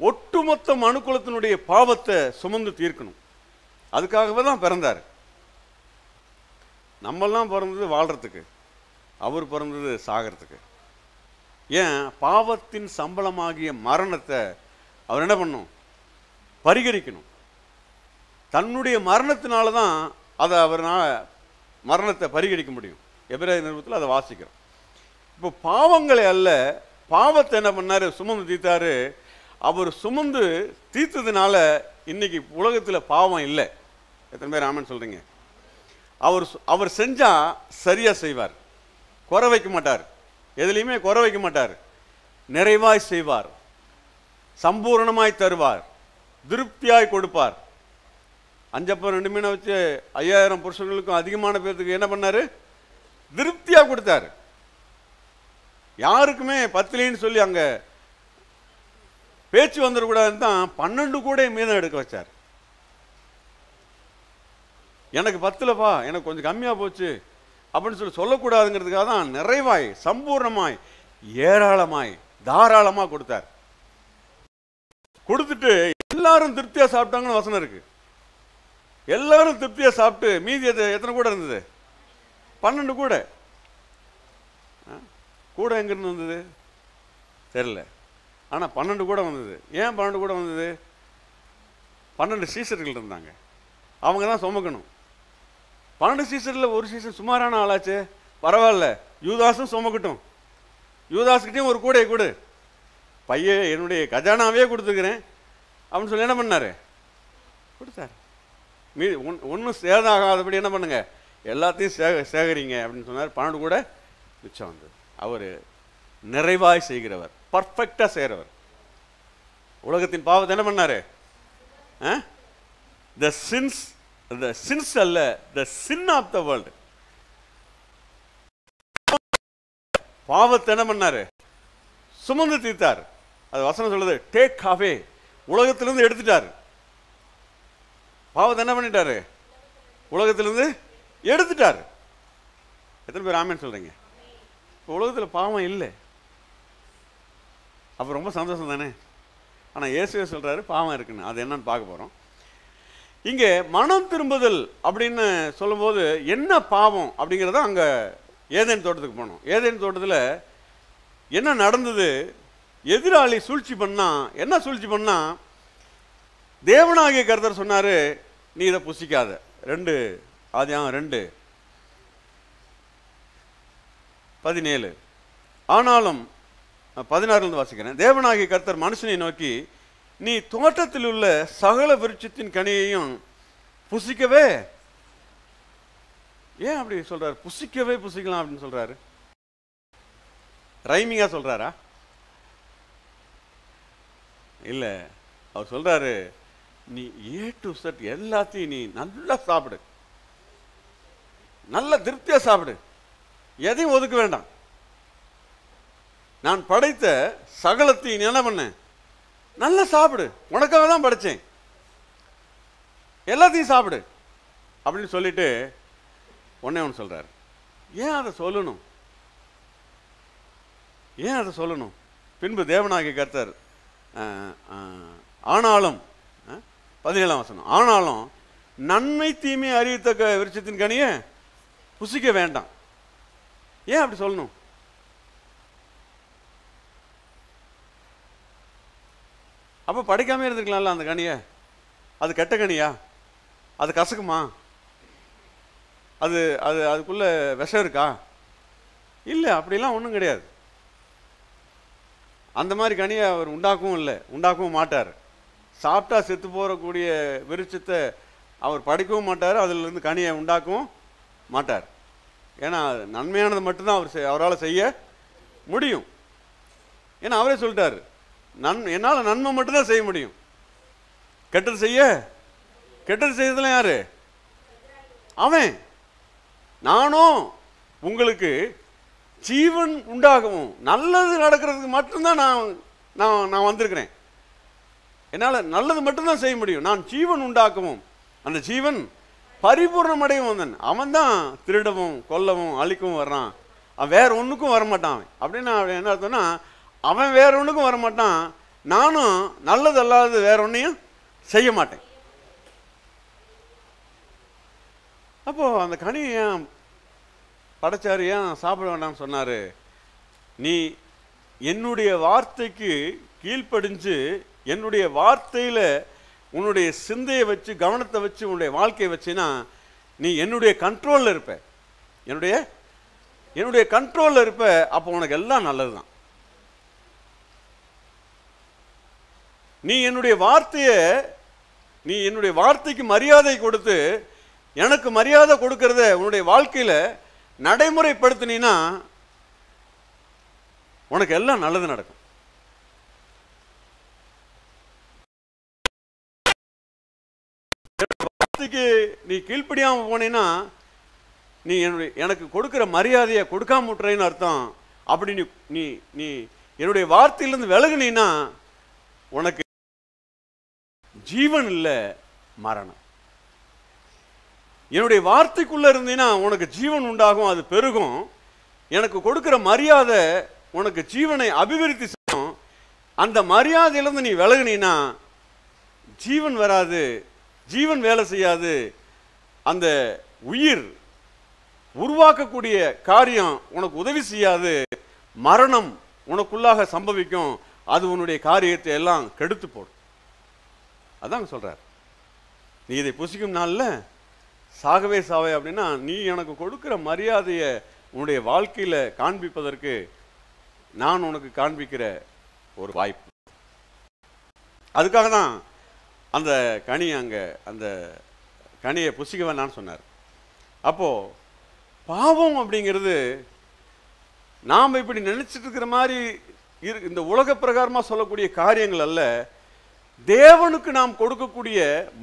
ஒட்டுமொத்த மனுக்குலத்தினுடைய பாவத்தை சுமந்து தீர்க்கணும். அதுக்காகவே தான் பிறந்தார். நம்மெல்லாம் பிறந்தது வாழ்கிறதுக்கு, அவர் பிறந்தது சாகிறதுக்கு. ஏன்? பாவத்தின் சம்பளமாகிய மரணத்தை அவர் என்ன பண்ணணும்? பரிகரிக்கணும். தன்னுடைய மரணத்தினால தான் அதை அவரால் மரணத்தை பரிகரிக்க முடியும். எபிரேயர் நிருபத்தில் அதை வாசிக்கிறோம். இப்போ பாவங்களை அல்ல, பாவத்தை என்ன பண்ணார்? சுமந்து தீர்த்தாரு. அவர் சுமந்து தீர்த்ததுனால இன்னைக்கு உலகத்தில் பாவம் இல்லை. எத்தனை பேர் ஆமென் சொல்கிறீங்க? அவர் செஞ்சால் சரியாக செய்வார், குறை வைக்க மாட்டார், எதுலேயுமே குறை வைக்க மாட்டார், நிறைவாய் செய்வார், சம்பூர்ணமாய் தருவார், திருப்தியாய் கொடுப்பார். 5 அப்பம் 2 மீனை வச்சு 5000 புருஷர்களுக்கும் அதிகமான பேருக்கு என்ன பண்ணார்? திருப்தியாக கொடுத்தாரு. யாருக்குமே பத்திலின்னு சொல்லி அங்கே பேச்சு வந்துடக்கூடாதுன்னு தான் 12 கூட மீதம் எடுக்க வச்சார். எனக்கு 10லப்பா, எனக்கு கொஞ்சம் கம்மியாக போச்சு அப்படின்னு சொல்லக்கூடாதுங்கிறதுக்காக தான் நிறைவாய், சம்பூர்ணமாய், ஏராளமாய், தாராளமாக கொடுத்தார். கொடுத்துட்டு எல்லாரும் திருப்தியாக சாப்பிட்டாங்கன்னு வசனம் இருக்கு. எல்லாரும் திருப்தியாக சாப்பிட்டு மீதி எத்தனை கூட இருந்தது? 12 கூட கூட எங்கிருந்து வந்தது தெரியல. ஆனால் 12 கூட வந்தது. ஏன் 12 கூட வந்தது? 12 சீசர்கள் இருந்தாங்க, அவங்க தான் சுமக்கணும். 12 சீசரில் ஒரு சீசன் சுமாரான ஆளாச்சு, பரவாயில்ல, யூதாஸும் சுமக்கட்டும், யூதாஸ்கிட்டையும் ஒரு கூடையை கொடு, பையன் என்னுடைய கஜானாவே கொடுத்துக்கிறேன் அப்படின்னு சொல்லி என்ன பண்ணார்? கொடுத்தார். மீதி ஒன்றும் சேதாகாதபடி என்ன பண்ணுங்க, எல்லாத்தையும் சேகரிங்க அப்படின்னு சொன்னார். 12 கூட மிச்சம் வந்தது. அவர் நிறைவாய் செய்கிறவர், பர்ஃபெக்டாக செய்கிறவர். உலகத்தின் பாவத்தை என்ன பண்ணாரு? த சின்ஸ் அல்ல, த சின் ஆஃப் த வேர்ல்டு. பாவத்தை என்ன பண்ணாரு? சுமந்து தீர்த்தார். அது வசனம் சொல்லுது, டேக் அவே, உலகத்திலிருந்து எடுத்துட்டார். பாவத்தை என்ன பண்ணிட்டாரு? உலகத்திலிருந்து எடுத்துட்டார். எத்தனை பேர் ஆமேன்னு சொல்றீங்க? இப்போ உலகத்தில் பாவம் இல்லை, அப்போ ரொம்ப சந்தோஷம் தானே. ஆனால் இயேசுவே சொல்றாரு பாவம் இருக்குன்னு. அது என்னன்னு பார்க்க போகிறோம். இங்கே மனம் திரும்புதல் அப்படின்னு சொல்லும்போது என்ன பாவம் அப்படிங்கிறத அங்கே ஏதேன் தோட்டத்துக்கு போனோம். ஏதேன் தோட்டத்தில் என்ன நடந்தது? எதிராளி சூழ்ச்சி பண்ணா. என்ன சூழ்ச்சி பண்ணா? தேவனாகிய கர்த்தர் சொன்னாரு, நீ இதை புசிக்காத. 2 ஆதியாகமம் 2:17. ஆனாலும் 16 வாசிக்கிறேன். தேவனாகிய கர்த்தர் மனுஷனை நோக்கி, நீ தோட்டத்தில் உள்ள சகல விருட்சத்தின் கனியையும் புசிக்கவே. ஏன் அப்படி சொல்றாரு? புசிக்கவே புசிக்கலாம் அப்படின்னு சொல்றாரு. ரைமிங்கா சொல்றாரா? இல்ல, அவர் சொல்றாரு, நீ A to Z எல்லாத்தையும் நீ நல்லா சாப்பிடு, நல்ல திருப்தியா சாப்பிடு, எதையும் ஒதுக்க வேண்டாம். நான் படைத்த சகலத்தை நீ என்ன பண்ண, நல்லா சாப்பிடு, உனக்காக தான் படைச்சேன், எல்லாத்தையும் சாப்பிடு அப்படின்னு சொல்லிட்டு ஒன்னு சொல்றாரு. ஏன் அதை சொல்லணும்? ஏன் அதை சொல்லணும்? பின்பு தேவனாகிய கர்த்தர் ஆனாலும் 17ஆம் வசனம், ஆனாலும் நன்மை தீமை அறியத்தக்க விருட்சத்தின் கனியை புசிக்க வேண்டாம். ஏன் அப்படி சொல்லணும்? அப்போ படைக்காம இருந்திருக்கலாம்ல அந்த கனியை. அது கெட்ட கனியா? அது கசக்குமா? அது அது அதுக்குள்ள விஷம் இருக்கா? இல்லை, அப்படிலாம் ஒன்றும் கிடையாது. அந்த மாதிரி கனியை அவர் உண்டாக்கவும் இல்லை, உண்டாக்கவும் மாட்டார். சாப்பிட்டா செத்து போகக்கூடிய விருட்சத்தை அவர் படைக்கவும் மாட்டார், அதிலிருந்து கனியை உண்டாக்கவும் மாட்டார். ஏன்னா நன்மையானது மட்டும்தான் அவரால் செய்ய முடியும். ஏன்னா அவரே சொல்லிட்டார், என்னால் நன்மை மட்டும்தான் செய்ய முடியும், கெட்டது செய்யறதுல யாரு? அவன். நானும் உங்களுக்கு ஜீவன் உண்டாகவும் நல்லது நடக்கிறதுக்கு மட்டும்தான் நான் வந்திருக்கிறேன். என்னால் நல்லது மட்டும்தான் செய்ய முடியும். நான் ஜீவன் உண்டாக்கவும் அந்த ஜீவன் பரிபூர்ணமடையும் வந்தன். அவன் தான் திருடவும் கொல்லவும் அழிக்கவும் வர்றான், அவன் வேற ஒன்றுக்கும் வரமாட்டான். அவன் அப்படின்னா என்ன அர்த்தம்னா, அவன் வேற ஒன்றுக்கும் வரமாட்டான், நானும் நல்லது அல்லாதது வேற ஒன்றையும் செய்ய மாட்டேன். அப்போ அந்த கனியை ஏன் படைச்சாரு? ஏன் சாப்பிட வேண்டாம்னு சொன்னாரு? நீ என்னுடைய வார்த்தைக்கு கீழ்ப்படிஞ்சு என்னுடைய வார்த்தையில உன்னுடைய சிந்தையை வச்சு கவனத்தை வச்சு உன்னுடைய வாழ்க்கையை வச்சுன்னா நீ என்னுடைய கண்ட்ரோல்ல இருப்ப, என்னுடைய கண்ட்ரோல்ல இருப்ப. அப்போ உனக்கு எல்லாம் நல்லதுதான். நீ என்னுடைய வார்த்தைக்கு மரியாதை கொடுத்து எனக்கு மரியாதை கொடுக்கறத உன்னுடைய வாழ்க்கையில நடைமுறைப்படுத்தினா உனக்கு எல்லாம் நல்லது நடக்கும். வார்த்தைக்கு நீ கீழ்ப்படியாம போனீன்னா நீ எனக்கு கொடுக்கிற மரியாதையை கொடுக்காம விட்டுறேன்னு அர்த்தம். அப்படி நீ என்னுடைய வார்த்தையிலிருந்து விலகுனீன்னா உனக்கு ஜீவன் இல்லை, மரணம். என்னுடைய வார்த்தைக்குள்ள இருந்தீன்னா உனக்கு ஜீவன் உண்டாகும், அது பெருகும். எனக்கு கொடுக்கிற மரியாதை உனக்கு ஜீவனை அபிவிருத்தி செய்யும். அந்த மரியாதையிலிருந்து நீ விலகுனீன்னா ஜீவன் வராது, ஜீவன் வேலை செய்யாது. அந்த உயிர் உருவாக்கக்கூடிய காரியம் உனக்கு உதவி செய்யாது, மரணம் உனக்குள்ளாக சம்பவிக்கும், அது உன்னுடைய காரியத்தை எல்லாம் கெடுத்து போடும். அதான் சொல்றார், நீ இதை புசிக்கும் நாள்ல சாகவே சாவே. அப்படின்னா நீ எனக்கு கொடுக்கிற மரியாதையை உன்னுடைய வாழ்க்கையில காண்பிப்பதற்கு நான் உனக்கு காண்பிக்கிற ஒரு வாய்ப்பு. அதுக்காக தான் அந்த கனி அங்க அந்த கனியை புசிக்க வேண்டான்னு சொன்னார். அப்போ பாவம் அப்படிங்கிறது நாம் இப்படி நினைச்சிட்டு இருக்கிற மாதிரி இந்த உலக பிரகாரமாக சொல்லக்கூடிய காரியங்கள் அல்ல. தேவனுக்கு நாம் கொடுக்கக்கூடிய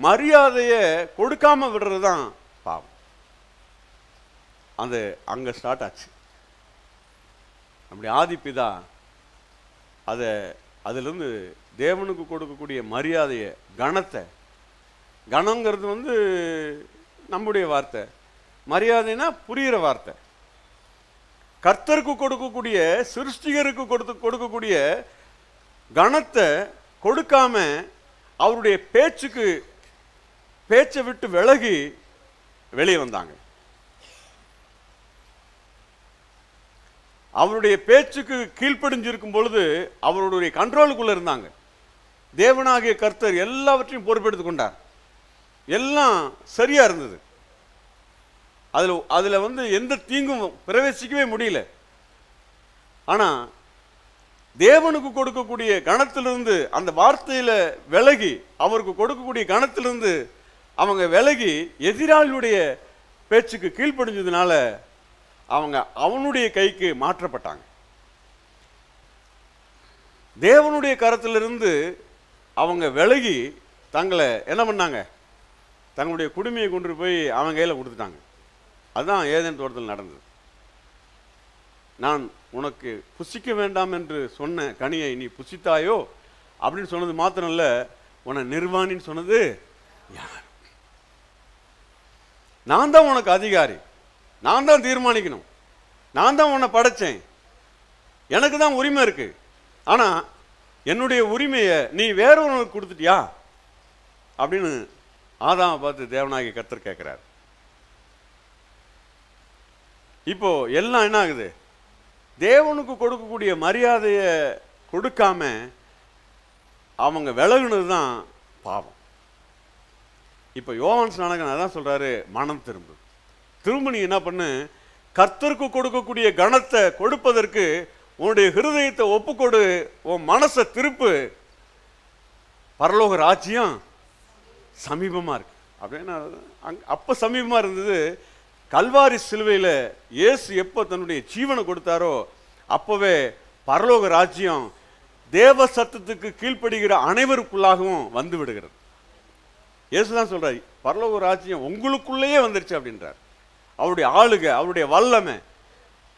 மரியாதையை கொடுக்காம விடுறது தான் பாவம். அந்த அங்கே ஸ்டார்ட் ஆச்சு. அப்படி ஆதிப்பிதா அதிலிருந்து தேவனுக்கு கொடுக்கக்கூடிய மரியாதையை, கணத்தை, கணங்கிறது நம்முடைய வார்த்தை, மரியாதைனா புரிகிற வார்த்தை. கர்த்தருக்கு கொடுக்கக்கூடிய, சிருஷ்டிகருக்கு கொடுக்கக்கூடிய கணத்தை கொடுக்காம அவருடைய பேச்சை விட்டு விலகி வெளியே வந்தாங்க. அவருடைய பேச்சுக்கு கீழ்ப்படிஞ்சிருக்கும் பொழுது அவருடைய கண்ட்ரோலுக்குள்ள இருந்தாங்க. தேவனாகிய கர்த்தர் எல்லாவற்றையும் பொறுப்பெடுத்துக் கொண்டார். எல்லாம் சரியா இருந்தது. அதுல எந்த தீங்கும் பிரவேசிக்கவே முடியல. ஆனா தேவனுக்கு கொடுக்கக்கூடிய கணத்திலிருந்து, அந்த வார்த்தையில விலகி, அவருக்கு கொடுக்கக்கூடிய கணத்திலிருந்து அவங்க விலகி எதிராளியுடைய பேச்சுக்கு கீழ்ப்படிஞ்சதுனால அவங்க அவனுடைய கைக்கு மாற்றப்பட்டாங்க. தேவனுடைய கரத்திலிருந்து அவங்க விலகி தங்களை என்ன பண்ணாங்க, தங்களுடைய குடுமையை கொண்டு போய் அவங்க கையில் கொடுத்துட்டாங்க. அதுதான் ஏதேன் தோட்டத்தில் நடந்தது. நான் உனக்கு புசிக்க வேண்டாம் என்று சொன்ன கனியை நீ புசித்தாயோ அப்படின்னு சொன்னது மாத்திரம் இல்ல, உன்னை நிர்வாணின்னு சொன்னது யார்? நான் தான் உனக்கு அதிகாரி, நான் தான் தீர்மானிக்கணும், நான் தான் உன்னை படைச்சேன், எனக்கு தான் உரிமை இருக்கு. ஆனா என்னுடைய உரிமையை நீ வேறொருவனுக்கு கொடுத்துட்டியா அப்படின்னு ஆதாமை பார்த்து தேவனாகிய கர்த்தர் கேட்கிறார். இப்போ எல்லாம் என்ன ஆகுது, தேவனுக்கு கொடுக்கக்கூடிய மரியாதையை கொடுக்காம அவங்க விலகுனது தான் பாவம். இப்போ யோவான் ஸ்நானகன் அதான் சொல்றாரு, மனம் திரும்ப நீ என்ன பண்ணு, கர்த்தருக்கு கொடுக்கக்கூடிய கணத்தை கொடுப்பதற்கு உன்னுடைய ஹிருதயத்தை ஒப்புக்கொடு, உன் மனசை திருப்பு, பரலோக ராஜ்யம் சமீபமா இருக்கு. அப்படின்னா அப்ப சமீபமா இருந்தது. கல்வாரி சிலுவையில் இயேசு எப்போ தன்னுடைய ஜீவனை கொடுத்தாரோ அப்பவே பரலோக ராஜ்யம் தேவ சத்தத்துக்கு கீழ்ப்படுகிற அனைவருக்குள்ளாகவும் வந்து விடுகிறது. இயேசு தான் சொல்றாரு, பரலோக ராஜ்யம் உங்களுக்குள்ளேயே வந்துருச்சு அப்படின்றார். அவருடைய ஆளுகை, அவருடைய வல்லமை,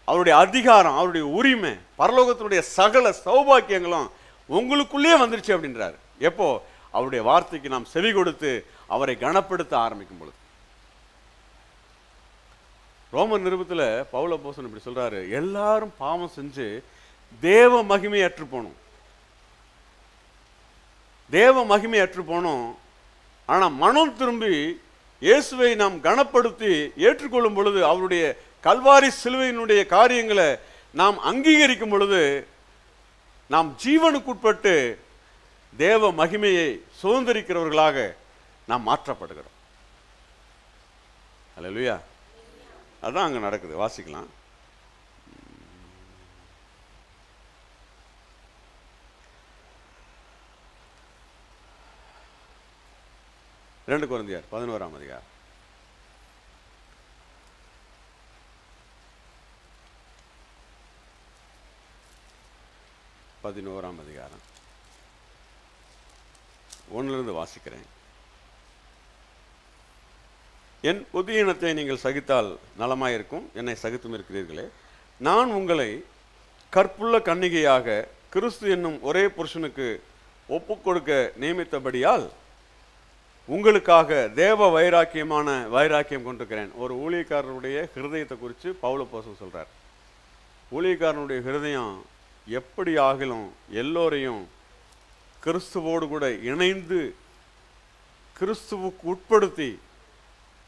அவருடைய அதிகாரம், அவருடைய உரிமை, பரலோகத்தினுடைய சகல சௌபாக்கியங்களும் உங்களுக்குள்ளேயே வந்துருச்சு அப்படின்றார். எப்போ? அவருடைய வார்த்தைக்கு நாம் செவி கொடுத்து அவரை கனப்படுத்த ஆரம்பிக்கும் பொழுது. ரோமர் நிருபத்தில் பவுல் அப்போஸ்தலன் இப்படி சொல்றாரு, எல்லாரும் பாவம் செஞ்சு தேவ மகிமை அற்று போனோம், தேவ மகிமை அற்று போனோம். ஆனா மனம் திரும்பி இயேசுவை நாம் கனப்படுத்தி ஏற்றுக்கொள்ளும் பொழுது, அவருடைய கல்வாரி சிலுவையினுடைய காரியங்களை நாம் அங்கீகரிக்கும் பொழுது, நாம் ஜீவனுக்குட்பட்டு தேவ மகிமையை சுதந்திரிக்கிறவர்களாக நாம் மாற்றப்படுகிறோம். அல்லேலூயா. அதான் அங்க நடக்குது. வாசிக்கலாம். ரெண்டு கொரிந்தியர் 11ஆம் அதிகாரம். ஒன்னிலிருந்து வாசிக்கிறேன். என் புதியினத்தை நீங்கள் சகித்தால் நலமாயிருக்கும், என்னை சகித்தும் இருக்கிறீர்களே. நான் உங்களை கற்புள்ள கன்னிகையாக கிறிஸ்து என்னும் ஒரே புருஷனுக்கு ஒப்புக்கொடுக்க நியமித்தபடியால் உங்களுக்காக தேவ வைராக்கியம் கொண்டிருக்கிறேன். ஒரு ஊழியக்காரனுடைய ஹிருதயத்தை குறித்து பவுல் அப்போஸ்தலன் சொல்றார். ஊழியக்காரனுடைய ஹிருதயம் எப்படி ஆகிலும் எல்லோரையும் கிறிஸ்துவோடு கூட இணைந்து கிறிஸ்துவுக்கு உட்படுத்தி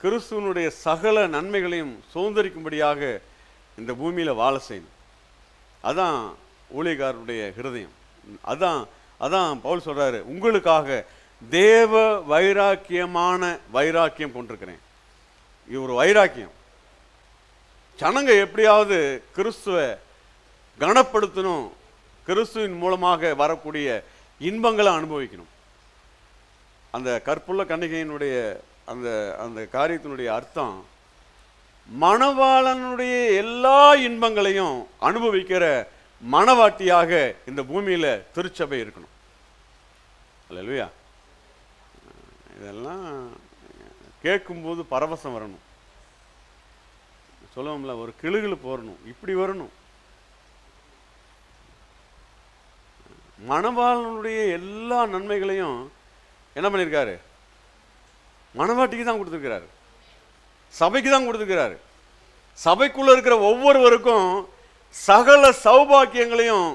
கிறிஸ்துவனுடைய சகல நன்மைகளையும் சுதந்திரிக்கும்படியாக இந்த பூமியில் வாழ செய்யணும். அதான் ஊழியக்காரருடைய ஹிருதயம். அதான் பவுல் சொல்றாரு, உங்களுக்காக தேவ வைராக்கியமான வைராக்கியம் கொண்டிருக்கிறேன். இது ஒரு வைராக்கியம். ஜனங்க எப்படியாவது கிறிஸ்துவை கனப்படுத்தணும், கிறிஸ்துவின் மூலமாக வரக்கூடிய இன்பங்களை அனுபவிக்கணும். அந்த கற்புள்ள கன்னிகையினுடைய அந்த அந்த காரியத்தினுடைய அர்த்தம், மணவாளனுடைய எல்லா இன்பங்களையும் அனுபவிக்கிற மணவாட்டியாக இந்த பூமியில திருச்சபை இருக்கணும். அல்லேலூயா. இதெல்லாம் கேட்கும்போது பரவசம் வரணும். சொல்லுவோம்ல, ஒரு கிளுகிழு போறணும், இப்படி வரணும். மணவாளனுடைய எல்லா நன்மைகளையும் என்ன பண்ணியிருக்காரு? மணவாட்டிக்கு தான் கொடுத்துருக்கிறாரு, சபைக்கு தான் கொடுத்துருக்கிறாரு. சபைக்குள்ள இருக்கிற ஒவ்வொருவருக்கும் சகல சௌபாக்கியங்களையும்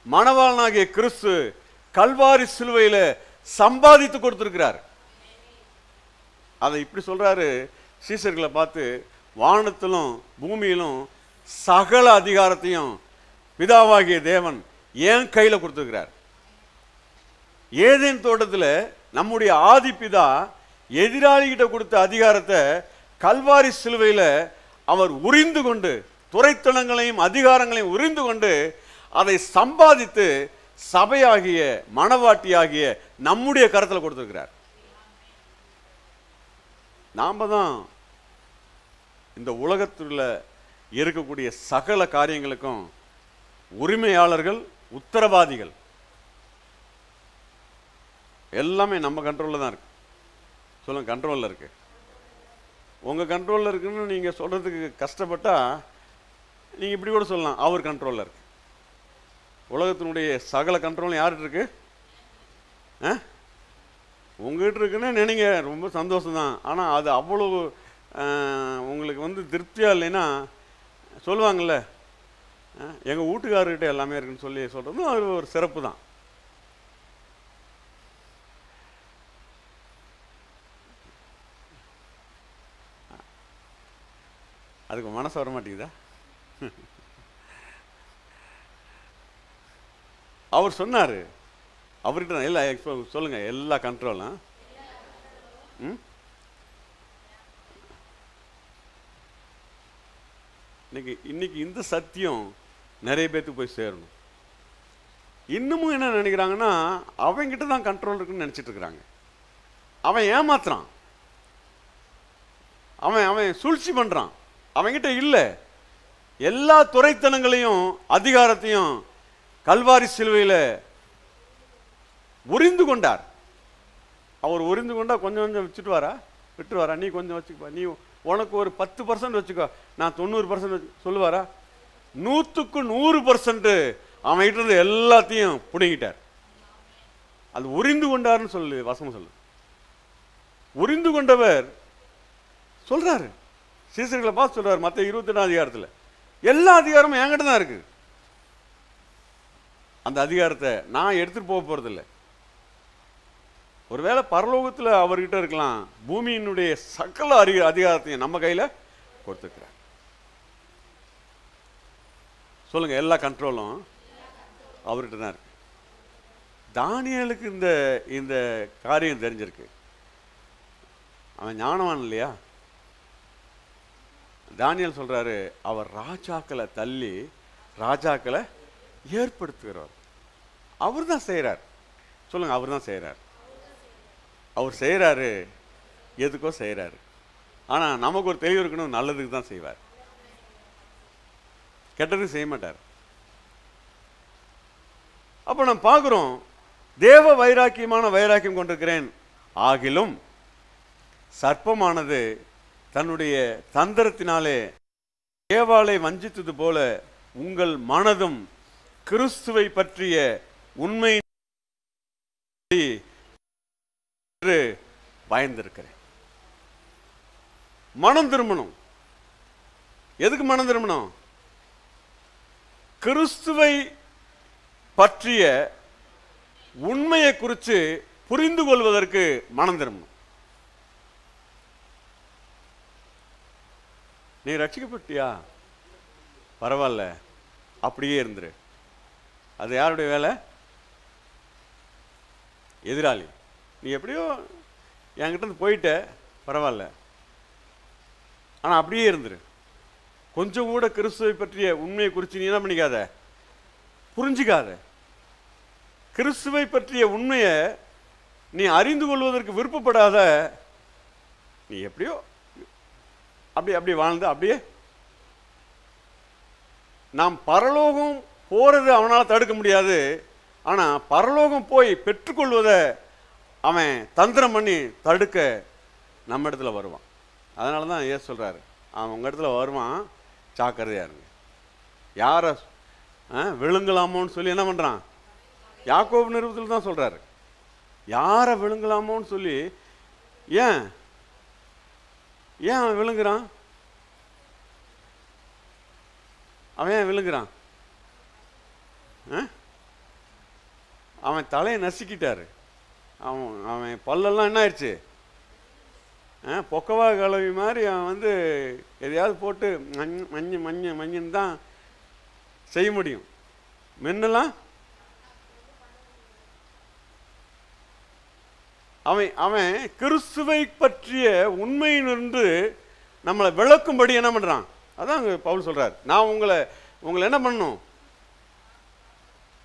மணவாளனாகிய கிறிஸ்து கல்வாரி சிலுவையில சம்பாதித்து கொடுத்திருக்கிறார். அதை இப்படி சொல்றாரு சீசர்களை பார்த்து, வானத்திலும் பூமியிலும் சகல அதிகாரத்தையும் பிதாவாகிய தேவன் ஏன் கையில கொடுத்திருக்கிறார். ஏதேன் தோட்டத்தில் நம்முடைய ஆதி பிதா எதிராளிகிட்ட கொடுத்த அதிகாரத்தை கல்வாரி சிலுவையில அவர் உரிந்து கொண்டு, துரைத்தனங்களையும் அதிகாரங்களையும் உரிந்து கொண்டு அதை சம்பாதித்து சபையாகிய மணவாட்டியாகிய நம்முடைய கரத்தில் கொடுத்திருக்கிறார். நாம தான் இந்த உலகத்தில் இருக்கக்கூடிய சகல காரியங்களுக்கும் உரிமையாளர்கள், உத்தரவாதிகள். எல்லாமே நம்ம கண்ட்ரோல்ல தான் இருக்கு. சொல்லுங்க, கண்ட்ரோல்ல இருக்கு. உங்க கண்ட்ரோல்ல இருக்குன்னு நீங்க சொல்றதுக்கு கஷ்டப்பட்டா நீங்க இப்படி கூட சொல்லலாம், அவர் கண்ட்ரோல்ல இருக்கு. உலகத்தினுடைய சகல கண்ட்ரோல் யார்கிட்ட இருக்கு? உங்ககிட்ட இருக்குன்னு நினைங்க, ரொம்ப சந்தோஷம் தான். ஆனால் அது அவ்வளவு உங்களுக்கு திருப்தியா இல்லைன்னா சொல்லுவாங்கள்ல, எங்கள் வீட்டுக்காரர்கிட்ட எல்லாமே இருக்குன்னு சொல்கிறதும் அது ஒரு சிறப்பு தான். அதுக்கு மனசு வர மாட்டேங்குதா? அவர் சொன்னார், அவர்கிட்ட எல்லா சொல்லுங்க, எல்லா கண்ட்ரோலும் இன்னைக்கு இந்த சத்தியம் நிறைய பேருக்கு போய் சேரணும். இன்னமும் என்ன நினைக்கிறாங்கன்னா, அவங்கிட்ட தான் கண்ட்ரோல் இருக்குன்னு நினைச்சிட்டு இருக்கிறாங்க. அவன் ஏமாத்துறான், அவன் சூழ்ச்சி பண்றான். அவங்கிட்ட இல்லை. எல்லா துரைத்தனங்களையும் அதிகாரத்தையும் கல்வாரி சிலுவையில் உரிந்து கொண்டார். அவர் உரிந்து கொண்டா கொஞ்சம் கொஞ்சம் வச்சுட்டு வாரா, விட்டு வாரா, நீ கொஞ்சம் வச்சுக்கப்பா, நீ உனக்கு ஒரு 10% வச்சுக்கோ, நான் 90% சொல்லுவாரா? 100க்கு 100% அவன்கிட்ட இருந்து எல்லாத்தையும் பிடுங்கிட்டார். அது உரிந்து கொண்டார்னு சொல்லு, வசனம் சொல்லு. உரிந்து கொண்டவர் சொல்றாரு, சீசர்களை பார்த்து சொல்றாரு மத்தேயு 21 அதிகாரத்தில், எல்லா அதிகாரமும் என்கிட்ட தான் இருக்கு. அந்த அதிகாரத்தை நான் எடுத்துட்டு போக போறதில்லை. ஒருவேளை பரலோகத்தில் அவர்கிட்ட இருக்கலாம், பூமியினுடைய சகல அதிகாரத்தையும் நம்ம கையில கொடுத்துக்கிறார். சொல்லுங்க, எல்லா கண்ட்ரோலும் அவர்கிட்ட தான் இருக்கு. தானியேலுக்கு இந்த காரியம் தெரிஞ்சிருக்கு. அவன் ஞானவான் இல்லையா? தானியேல் சொல்றாரு, அவர் ராஜாக்களை தள்ளி ராஜாக்களை ஏற்படுத்துகிறார். அவர் தான் செய்யறார். சொல்லுங்க, அவர் தான் செய்யறார். அவர் செய்யறாரு, எதுக்கோ செய்யறாரு. ஆனா நமக்கு ஒரு தெளிவு இருக்கணும், நல்லதுக்கு தான் செய்வார், கெட்டதுக்கு செய்ய மாட்டார். அப்ப நம்ம பார்க்கிறோம், தேவ வைராக்கியமான வைராக்கியம் கொண்டிருக்கிறேன், ஆகிலும் சர்ப்பமானது தன்னுடைய தந்திரத்தினாலே ஏவாளை வஞ்சித்தது போல உங்கள் மனதும் கிறிஸ்துவை பற்றிய உண்மை பயந்திருக்கிறேன். மனம் திரும்பணும். எதுக்கு மனம் திரும்பணும்? கிறிஸ்துவை பற்றிய உண்மையை குறித்து புரிந்து கொள்வதற்கு மனம் திரும்பணும். நீ ரட்சிக்கப்பட்டியா, பரவாயில்ல, அப்படியே இருந்துரு. அது யாருடைய வேலை? எதிராளி. நீ எப்படியோ என்கிட்ட இருந்து போயிட்ட, பரவாயில்ல, ஆனால் அப்படியே இருந்துரு. கொஞ்சம் கூட கிறிஸ்துவை பற்றிய உண்மையை குறித்து நீ என்ன பண்ணிக்காத, புரிஞ்சிக்காத. கிறிஸ்துவை பற்றிய உண்மையை நீ அறிந்து கொள்வதற்கு விருப்பப்படாத, நீ எப்படியோ அப்படி வாழ்ந்து அப்படியே. நாம் பரலோகம் போறது அவனால் தடுக்க முடியாது, ஆனால் பரலோகம் போய் பெற்றுக்கொள்வதை அவன் தந்திரம் பண்ணி தடுக்க நம்ம இடத்துல வருவான். அதனால தான் ஏன் சொல்கிறாரு, அவன் உங்கள் இடத்துல வருவான், ஜாக்கிரதையா இருங்க. யாரை விழுங்கலாமோன்னு சொல்லி என்ன பண்ணுறான்? யாக்கோபு நிருபத்தில் தான் சொல்கிறாரு, யாரை விழுங்கலாமோன்னு சொல்லி. ஏன் அவன் விழுங்குறான்? அவன் ஏன் விழுங்குறான்? அவன் தலையை நசுக்கிட்டாரு. அவன் பல்லெல்லாம் என்ன ஆயிடுச்சு? பொக்கவா கலவி மாதிரி அவன் வந்து எதையாவது போட்டு மஞ்சன்னு தான் செய்ய முடியும். மென்னெல்லாம் அவன் கிறிஸ்துவை பற்றிய உண்மையிலிருந்து நம்மளை விளக்கும்படி என்ன பண்றான்? அதான் பவுல் சொல்றார், நான் உங்களை என்ன பண்ணணும்?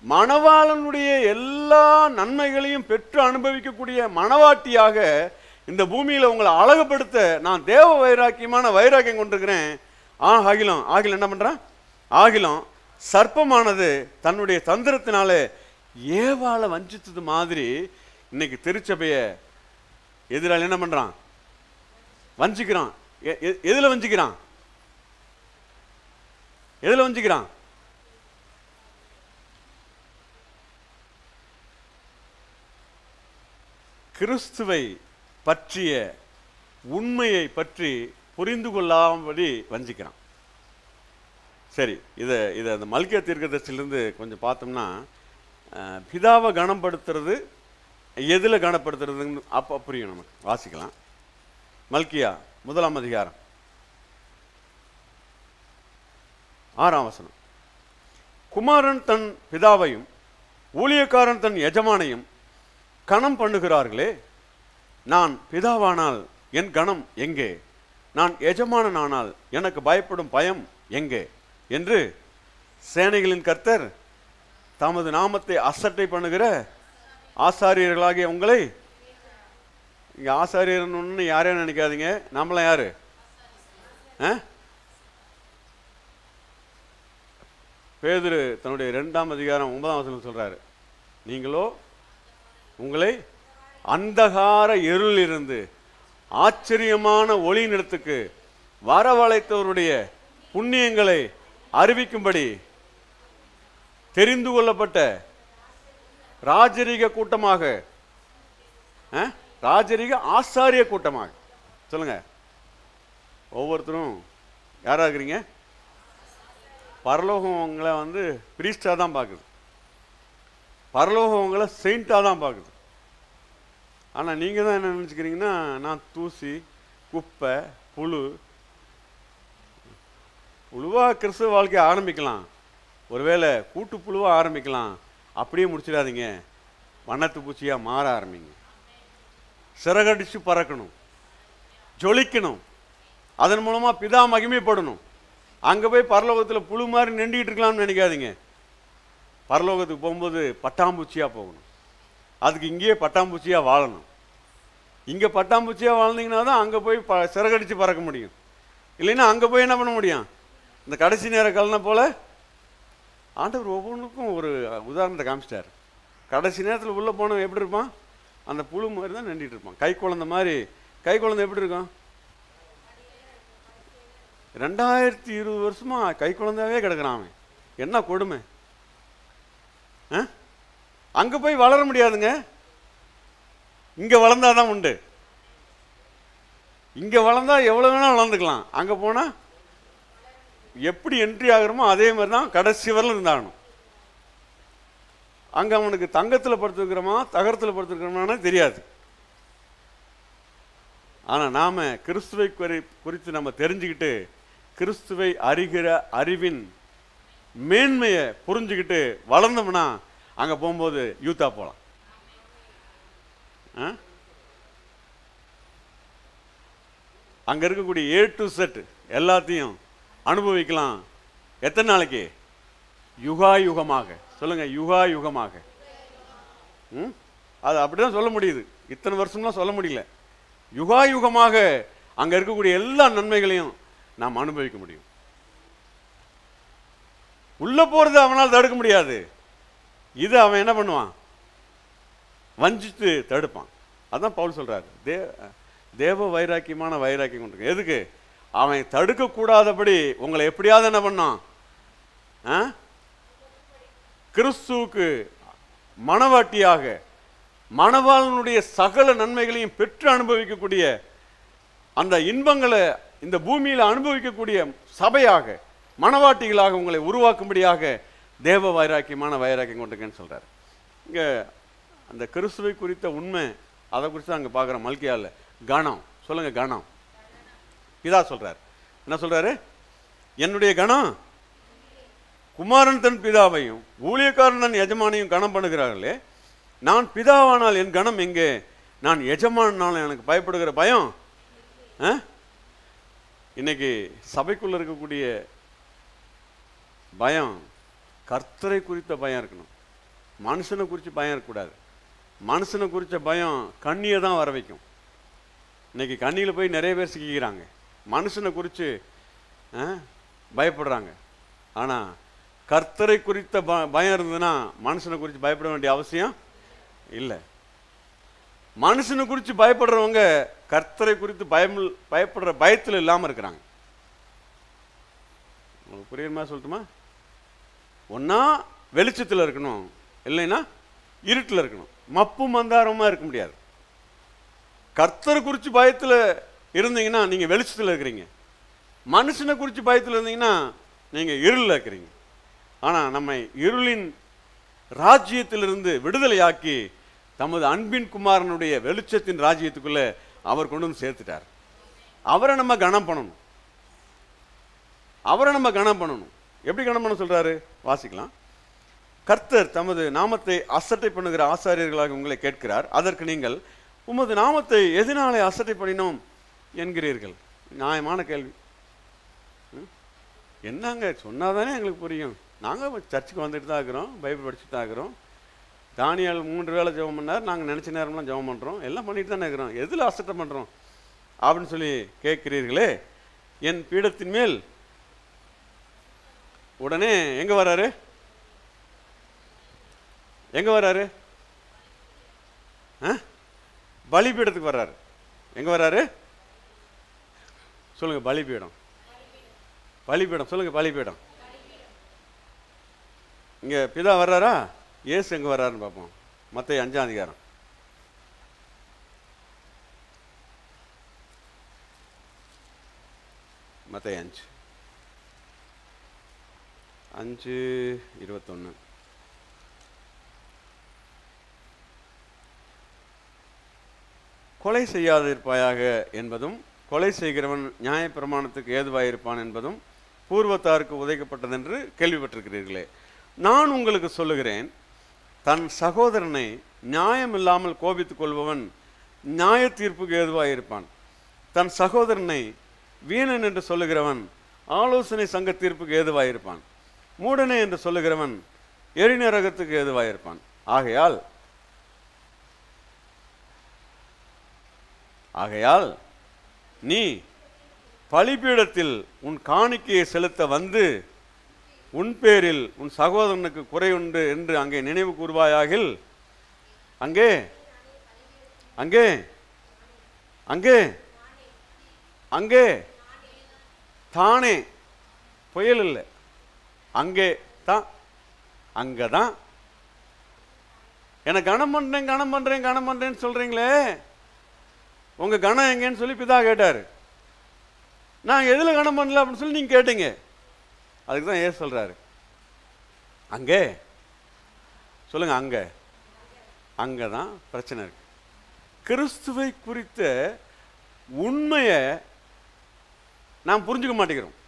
மணவாளனுடைய எல்லா நன்மைகளையும் பெற்று அனுபவிக்கக்கூடிய மணவாட்டியாக இந்த பூமியில உங்களை அழகுபடுத்த நான் தேவ வைராக்கியம் கொண்டிருக்கிறேன். ஆகிலும் என்ன பண்றான்? ஆகிலும் சர்ப்பமானது தன்னுடைய தந்திரத்தினாலே ஏவாளை வஞ்சித்தது மாதிரி இன்னைக்கு திருச்சபைய எதிராளி என்ன பண்றான்? வஞ்சிக்கிறான். எதுல வஞ்சிக்கிறான்? கிறிஸ்துவை பற்றிய உண்மையை பற்றி புரிந்து கொள்ளாமபடி வஞ்சிக்கிறான். சரி, இதை அந்த மல்கியா தீர்க்கதரிசியிலிருந்து கொஞ்சம் பார்த்தோம்னா, பிதாவை கனப்படுத்துறது எதில் கனப்படுத்துறதுன்னு அப்போ புரியும் நமக்கு. வாசிக்கலாம். மல்கியா 1 அதிகாரம் 6 வசனம். குமாரன் தன் பிதாவையும் ஊழியக்காரன் தன் எஜமானையும் கணம் பண்ணுகிறார்களே, நான் பிதாவானால் என் கணம் எங்கே? நான் எஜமானனானால் எனக்கு பயப்படும் பயம் எங்கே என்று சேனைகளின் கர்த்தர் தமது நாமத்தை அசட்டை பண்ணுகிற ஆசாரியர்களாகிய உங்களை. இங்க ஆசாரியர்னு யாரையும் நினைக்காதீங்க, நம்மளாம் யாரு? பேதுரு தன்னுடைய 2 அதிகாரம் 9 வசனம் சொல்றாரு, நீங்களோ உங்களை அந்தகார இருளிலிருந்து ஆச்சரியமான ஒளியினிடத்துக்கு வரவழைத்தவருடைய புண்ணியங்களை அறிவிக்கும்படி தெரிந்து கொள்ளப்பட்ட ராஜரீக கூட்டமாக, ராஜரீக ஆசாரிய கூட்டமாக. சொல்லுங்க, ஒவ்வொருத்தரும் யாரா இருக்கிறீங்க? பரலோகம் உங்களை வந்து பிரீஸ்டா தான் பார்க்குது, பரலோகம் உங்களை செயின்டா தான் பார்க்குது. ஆனால் நீங்கள் தான் என்ன நினச்சிக்கிறீங்கன்னா, நான் தூசி, குப்பை, புழுவாக கிறிஸ்துவ வாழ்க்கையை ஆரம்பிக்கலாம், ஒருவேளை கூட்டு புழுவாக ஆரம்பிக்கலாம். அப்படியே முடிச்சிடாதீங்க, வண்ணத்து பூச்சியாக மாற ஆரம்பிங்க. சிறகடிச்சு பறக்கணும், ஜொலிக்கணும், அதன் மூலமாக பிதா மகிமைப்படணும். அங்கே போய் பரலோகத்தில் புழு மாதிரி நின்றுக்கிட்டு இருக்கலாம்னு நினைக்காதீங்க. பரலோகத்துக்கு போகும்போது பட்டாம்பூச்சியாக போகணும். அதுக்கு இங்கேயே பட்டாம்பூச்சியாக வாழணும். இங்கே பட்டாம்பூச்சியாக வாழ்ந்தீங்கன்னா தான் அங்கே போய் சிறகடிச்சு பறக்க முடியும். இல்லைன்னா அங்கே போய் என்ன பண்ண முடியும்? இந்த கடைசி நேர கலனை போல் ஆண்டவர் ஒவ்வொன்றுக்கும் ஒரு உதாரணத்தை காமிச்சிட்டார். கடைசி நேரத்தில் உள்ளே போனவன் எப்படி இருப்பான்? அந்த புழு மாதிரி தான் நின்றுட்டு இருப்பான். கை குழந்தை மாதிரி. கை குழந்தை எப்படி இருக்கும்? 2020 வருஷமா கை குழந்தையாவே கிடக்குறான் அவன். என்ன கொடுமை! அங்கே போய் வளர முடியாதுங்க. இங்கே வளர்ந்தாதான் உண்டு. இங்கே வளர்ந்தா எவ்வளோ வேணால் வளர்ந்துக்கலாம். அங்கே போனால் எப்படி என்ட்ரி ஆகிறோமோ அதே மாதிரி தான் கடைசி வரலும் இருந்தாகணும். அங்கே அவனுக்கு தங்கத்தில் படுத்துருக்கிறோமா தகரத்தில் படுத்துருக்கிறோமானே தெரியாது. ஆனால் நாம் கிறிஸ்துவை குறித்து நம்ம தெரிஞ்சுக்கிட்டு கிறிஸ்துவை அறிகிற அறிவின் மேன்மையை புரிஞ்சுக்கிட்டு வளர்ந்தோம்னா அங்கே போகும்போது யூத்தா போகலாம். அங்கே இருக்கக்கூடிய A to Z எல்லாத்தையும் அனுபவிக்கலாம். எத்தனை நாளைக்கு? யுகாயுகமாக. சொல்லுங்க, யுகாயுகமாக. அது அப்படிதான் சொல்ல முடியுது. இத்தனை வருஷம்லாம் சொல்ல முடியல. யுகாயுகமாக அங்கே இருக்கக்கூடிய எல்லா நன்மைகளையும் நாம் அனுபவிக்க முடியும். உள்ள போறது அவனால் தடுக்க முடியாது. இது அவன் என்ன பண்ணுவான்? வஞ்சித்து தடுப்பான். அதான் பவுல் சொல்றாரு, தேவ வைராக்கியமான வைராக்கியம் கொண்டு. எதுக்கு? அவன் தடுக்க கூடாதபடி உங்களை எப்படியாவது என்ன பண்ணான்? கிறிஸ்துவுக்கு மணவாட்டியாக மணவாளனுடைய சகல நன்மைகளையும் பெற்று அனுபவிக்கக்கூடிய அந்த இன்பங்களை இந்த பூமியில் அனுபவிக்கக்கூடிய சபையாக மணவாட்டிகளாக உங்களை உருவாக்கும்படியாக தேவ வைராக்கியமான வைராக்கியம் கொண்டிருக்கேன்னு சொல்றாரு. இங்கே அந்த கிறிஸ்துவை குறித்த உண்மை அதை குறித்து அங்கே பார்க்குறோம். மல்கியால கணம். சொல்லுங்க, கணம். இதா சொல்றாரு. என்ன சொல்றாரு? என்னுடைய கணம் குமாரன் தன் பிதாவையும் ஊழியக்காரன் தன் எஜமானையும் கணம் பண்ணுகிறார்களே, நான் பிதாவானால் என் கணம் எங்கே? நான் எஜமானால் எனக்கு பயப்படுகிற பயம். இன்னைக்கு சபைக்குள்ள இருக்கக்கூடிய பயம் கர்த்தரை குறித்த பயம் இருக்கணும். மனுஷனை குறித்து பயம் இருக்கக்கூடாது. மனுஷனை குறித்த பயம் கண்ணியை தான் வர வைக்கும். இன்னைக்கு கண்ணியில் போய் நிறைய பேர் சிக்கிக்கிறாங்க. மனுஷனை குறித்து பயப்படுறாங்க. ஆனால் கர்த்தரை குறித்த பயம் இருந்ததுன்னா மனுஷனை குறித்து பயப்பட வேண்டிய அவசியம் இல்லை. மனுஷனை குறித்து பயப்படுறவங்க கர்த்தரை குறித்து பயப்படுற பயத்தில் இல்லாமல் இருக்கிறாங்க. உங்களுக்கு புரியுற மாதிரி சொல்லட்டுமா? ஒன்னா வெளிச்சத்தில் இருக்கணும், இல்லைன்னா இருட்டில் இருக்கணும். மப்பு மந்தாரமாக இருக்க முடியாது. கர்த்தரை குறித்து பயத்தில் இருந்தீங்கன்னா நீங்கள் வெளிச்சத்தில் இருக்கிறீங்க. மனுஷனை குறித்து பயத்தில் இருந்தீங்கன்னா நீங்கள் இருளில் இருக்கிறீங்க. ஆனால் நம்மை இருளின் ராஜ்யத்திலிருந்து விடுதலையாக்கி தமது அன்பின் குமாரனுடைய வெளிச்சத்தின் ராஜ்யத்துக்குள்ளே அவர் கொண்டு வந்து சேர்த்துட்டார். அவரை நம்ம கனம் பண்ணணும். அவரை நம்ம கனம் பண்ணணும். எப்படி கனம் பண்ண சொல்றாரு? வாசிக்கலாம். கர்த்தர் தமது நாமத்தை அசட்டை பண்ணுகிற ஆசாரியர்களாக உங்களை கேட்கிறார். அதற்கு நீங்கள் உமது நாமத்தை எதனாலே அசட்டை பண்ணினோம் என்கிறீர்கள். நியாயமான கேள்வி. என்னங்க சொன்னாதானே எங்களுக்கு புரியும். நாங்கள் சர்ச்சுக்கு வந்துட்டு தான் இருக்கிறோம், பைபிள் படிச்சுட்டு தான் இருக்கிறோம். தானியால் 3 வேளை ஜெபம் பண்ணார், நாங்கள் நினச்ச நேரம்லாம் ஜெபம் பண்ணுறோம், எல்லாம் பண்ணிட்டு தானே இருக்கிறோம். எதில் அசட்டை பண்ணுறோம் அப்படின்னு சொல்லி கேட்கிறீர்களே. என் பீடத்தின் மேல் உடனே எங்கே வராரு? எங்கே வராரு? பலிபீடத்துக்கு வர்றாரு. எங்கே வர்றாரு? சொல்லுங்க, பலிபீடம். பலிபீடம் சொல்லுங்க, பலிபீடம். இங்கே பிதா வர்றாரா? இயேசு எங்கே வர்றாருன்னு பார்ப்போம். மத்தேயு 5ஆம் அதிகாரம். மத்தேயு 5:21. கொலை செய்யாதிருப்பாயாக என்பதும் கொலை செய்கிறவன் நியாயப்பிரமாணத்துக்கு ஏதுவாயிருப்பான் என்பதும் பூர்வத்தாருக்கு உதைக்கப்பட்டதென்று கேள்விப்பட்டிருக்கிறீர்களே. நான் உங்களுக்கு சொல்லுகிறேன், தன் சகோதரனை நியாயமில்லாமல் கோபித்துக் கொள்பவன் நியாய தீர்ப்புக்கு ஏதுவாயிருப்பான். தன் சகோதரனை வீணன் என்று சொல்லுகிறவன் ஆலோசனை சங்க தீர்ப்புக்கு ஏதுவாயிருப்பான். மூடனே என்று சொல்லுகிறவன் எரிநரகத்துக்கு ஏதுவாயிருப்பான். ஆகையால் நீ பலிபீடத்தில் உன் காணிக்கையை செலுத்த வந்து உன் பேரில் உன் சகோதரனுக்கு குறை உண்டு என்று அங்கே நினைவு கூறுவாயாகில் அங்கே அங்கே அங்கே அங்கே தானே, புயல் இல்லை, அங்கே தான், அங்கதான். எனக்கு கனம் பண்றேன் கனம் பண்றேன் கனம் பண்றேன்னு சொல்றீங்களே, உங்க கணம் எங்கன்னு சொல்லி பிதா கேட்டாரு. நான் எதுல கணம் பண்ணல அப்படின்னு சொல்லி நீங்க கேட்டீங்க. அதுக்கு தான் ஏன் சொல்றாரு, அங்கே சொல்லுங்க, அங்க அங்கதான் பிரச்சனை இருக்கு. கிறிஸ்துவை குறித்த உண்மையை நாம் புரிஞ்சுக்க மாட்டேங்கிறோம்.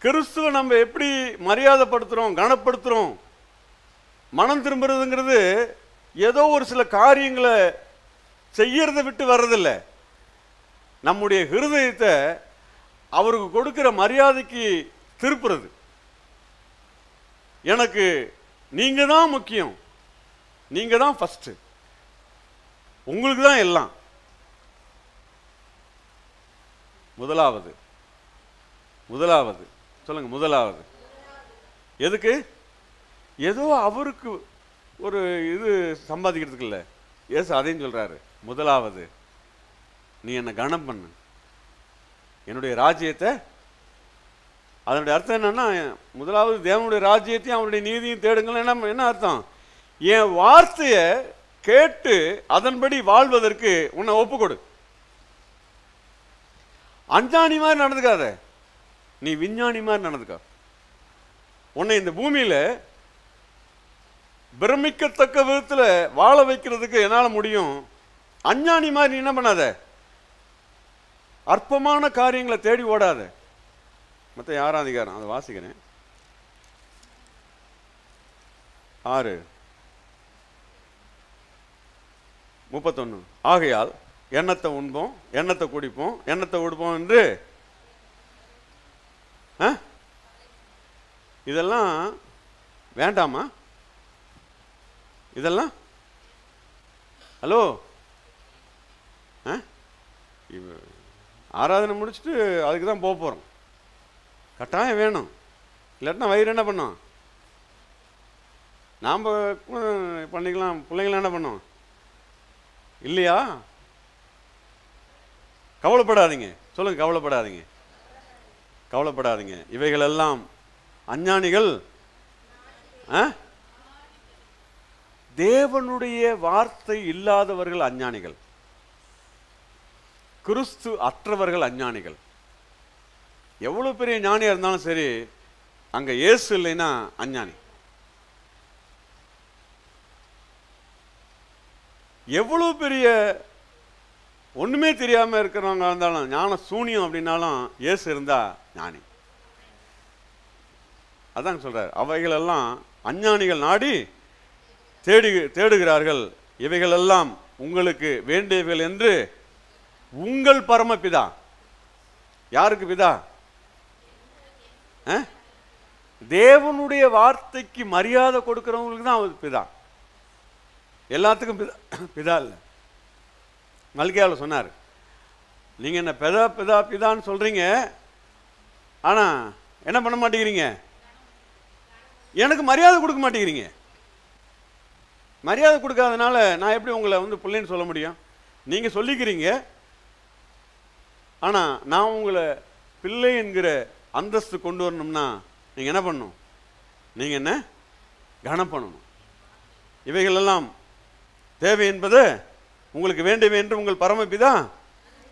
கிறிஸ்துவை நம்ம எப்படி மரியாதைப்படுத்துகிறோம், கனப்படுத்துகிறோம். மனம் திரும்புறதுங்கிறது ஏதோ ஒரு சில காரியங்களை செய்யறதை விட்டு வர்றதில்லை. நம்முடைய ஹிருதயத்தை அவருக்கு கொடுக்கிற மரியாதைக்கு திருப்புறது. எனக்கு நீங்க தான் முக்கியம், நீங்க தான் ஃபர்ஸ்ட், உங்களுக்கு தான் எல்லாம். முதலாவது சொல்லுங்க, முதலாவது எதுக்கு? ஏதோ அவருக்கு ஒரு இது சம்பாதிக்கிறதுக்கு இல்லை. ஏசு அதையும் சொல்றாரு, முதலாவது நீ என்னை கனம் பண்ணு, என்னுடைய ராஜ்யத்தை. அதனுடைய அர்த்தம் என்னன்னா, முதலாவது தேவனுடைய ராஜ்யத்தையும் அவருடைய நீதியும் தேடுங்கள். என்ன அர்த்தம்? என் வார்த்தையை கேட்டு அதன்படி வாழ்வதற்கு உன்னை ஒப்புக்கொடு. அஞ்ஞானி மாதிரி நடந்துக்காத, நீ விஞ்ஞானி மாதிரி நடந்துக்க. உன்னை இந்த பூமியில பிரமிக்கத்தக்க விதத்தில் வாழ வைக்கிறதுக்கு என்னால் முடியும். அஞ்ஞானி மாதிரி நீ என்ன பண்ணாத, அற்பமான காரியங்களை தேடி ஓடாத. மற்ற 6ஆம் அதிகாரம் அதை வாசிக்கிறேன், 6:31. ஆகையால் எண்ணத்தை உண்போம், எண்ணத்தை குடிப்போம், எண்ணத்தை உடுப்போம் என்று இதெல்லாம் வேண்டாமா? இதெல்லாம் ஹலோ, ஆராதனை முடிச்சுட்டு அதுக்கு தான் போக போகிறோம். கட்டாயம் வேணும், இல்லாட்டினா வயிறு என்ன பண்ணோம்? நாம் பண்ணிக்கலாம், பிள்ளைங்களாம் என்ன பண்ணோம் இல்லையா? கவலைப்படாதீங்க, சொல்லுங்க, கவலைப்படாதீங்க, கவலைப்படாதீங்க. இவைகளெல்லாம் அஞ்ஞானிகள். தேவனுடைய வார்த்தை இல்லாதவர்கள் அஞ்ஞானிகள், கிறிஸ்து அற்றவர்கள் அஞ்ஞானிகள். எவ்வளவு பெரிய ஞானியா இருந்தாலும் சரி, அங்க இயேசு இல்லைன்னா அஞ்ஞானி. எவ்வளவு பெரிய ஒண்ணுமே தெரியாம இருக்கிறவங்க இருந்தாலும், ஞான சூனியம் அப்படின்னாலும் இயேசு இருந்தா ஞானி. அதான் சொல்றார், அவைகளெல்லாம் அஞ்ஞானிகள் நாடி தேடுகிறார்கள், இவைகளெல்லாம் உங்களுக்கு வேண்டியவைகள் என்று உங்கள் பரமபிதா. யாருக்கு பிதா? தேவனுடைய வார்த்தைக்கு மரியாதை கொடுக்கிறவங்களுக்கு தான் அவர் பிதா. எல்லாத்துக்கும் பிதா இல்லை. மல்கியாவில் சொன்னார், நீங்க என்ன பிதா பிதா பிதான்னு சொல்றீங்க, ஆனா என்ன பண்ண மாட்டேங்கிறீங்க, எனக்கு மரியாதை கொடுக்க மாட்டேங்கிறீங்க. மரியாதை கொடுக்காதனால நான் எப்படி உங்களை பிள்ளைன்னு சொல்ல முடியும்? நீங்க சொல்லிக்கிறீங்க, ஆனா நான் உங்களை பிள்ளை என்கிற அந்தஸ்து கொண்டு வரணும்னா நீங்க என்ன பண்ணணும்? நீங்க என்ன கனம் பண்ணணும். இவைகளெல்லாம் தேவை என்பது உங்களுக்கு வேண்டியவை என்று உங்கள் பரமபிதா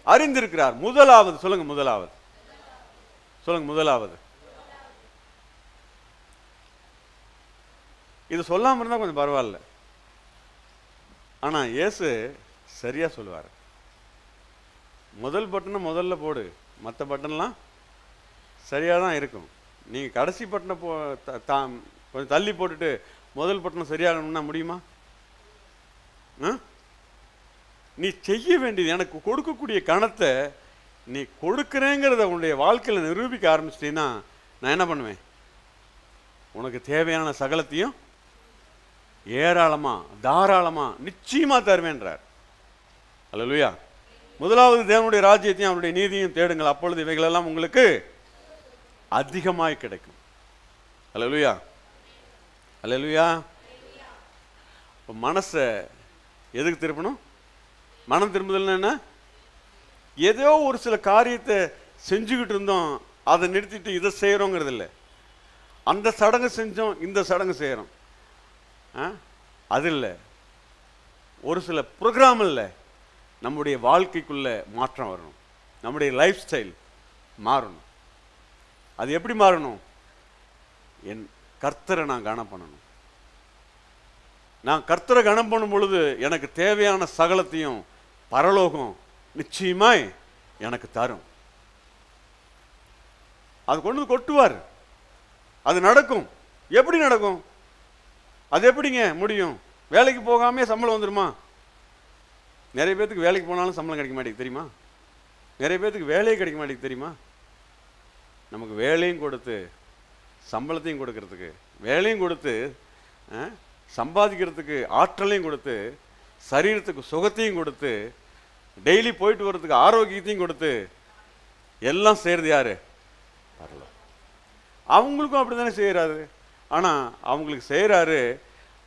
அறிந்திருக்கிறார். முதலாவது சொல்லுங்க, முதலாவது சொல்லுங்க, முதலாவது. இது சொல்லாம இருந்தா கொஞ்சம் பரவாயில்ல, ஆனா இயேசு சரியா சொல்லுவார். முதல் பட்டனை முதல்ல போடு, மற்ற பட்டன்லாம் சரியாக தான் இருக்கும். நீங்கள் கடைசி பட்டனை கொஞ்சம் தள்ளி போட்டுட்டு முதல் பட்டனை சரியாகணும்னா முடியுமா? நீ செய்ய வேண்டியது, எனக்கு கொடுக்கக்கூடிய கணத்தை நீ கொடுக்குறேங்கிறத உன்னுடைய வாழ்க்கையில் நிரூபிக்க ஆரம்பிச்சிட்டீங்கன்னா நான் என்ன பண்ணுவேன்? உனக்கு தேவையான சகலத்தையும் ஏராளமா தாராளமா நிச்சயமா தருவேன்றார். அல்லேலூயா. முதலாவது தேவனுடைய ராஜ்யத்தையும் அவருடைய நீதியையும் தேடுங்கள், அப்பொழுது இவைகளெல்லாம் உங்களுக்கு அதிகமாய் கிடைக்கும். அல்லேலூயா, அல்லேலூயா. மனசை எதுக்கு திருப்பணும்? மனம் திரும்புதல்னா என்ன? ஏதோ ஒரு சில காரியத்தை செஞ்சுக்கிட்டு இருந்தோம், அதை நிறுத்திட்டு இதை செய்கிறோங்கிறது இல்லை. அந்த சடங்கு செஞ்சோம், இந்த சடங்கு செய்கிறோம், அது இல்லை. ஒரு சில ப்ரோக்ராம் இல்லை, நம்முடைய வாழ்க்கைக்குள்ள மாற்றம் வரணும், நம்முடைய லைஃப் ஸ்டைல் மாறணும். அது எப்படி மாறணும்? என் கர்த்தரை நான் கனம் பண்ணணும். நான் கர்த்தரை கனம் பண்ணும் பொழுது எனக்கு தேவையான சகலத்தையும் பரலோகம் நிச்சயமாய் எனக்கு தரும். அது கொண்டு வந்து கொட்டுவார். அது நடக்கும். எப்படி நடக்கும்? அது எப்படிங்க முடியும்? வேலைக்கு போகாமே சம்பளம் வந்துடுமா? நிறைய பேத்துக்கு வேலைக்கு போனாலும் சம்பளம் கிடைக்க மாட்டேங்குது தெரியுமா? நிறைய பேத்துக்கு வேலையே கிடைக்க மாட்டேங்குது தெரியுமா? நமக்கு வேலையும் கொடுத்து சம்பளத்தையும் கொடுக்கறதுக்கு, வேலையும் கொடுத்து சம்பாதிக்கிறதுக்கு ஆற்றலையும் கொடுத்து, சரீரத்துக்கு சுகத்தையும் கொடுத்து, டெய்லி போயிட்டு வர்றதுக்கு ஆரோக்கியத்தையும் கொடுத்து, எல்லாம் செய்கிறது யாரு? பரலோகம். அவங்களுக்கும் அப்படி தானே செய்கிறாரு. ஆனால் அவங்களுக்கு செய்கிறாரு,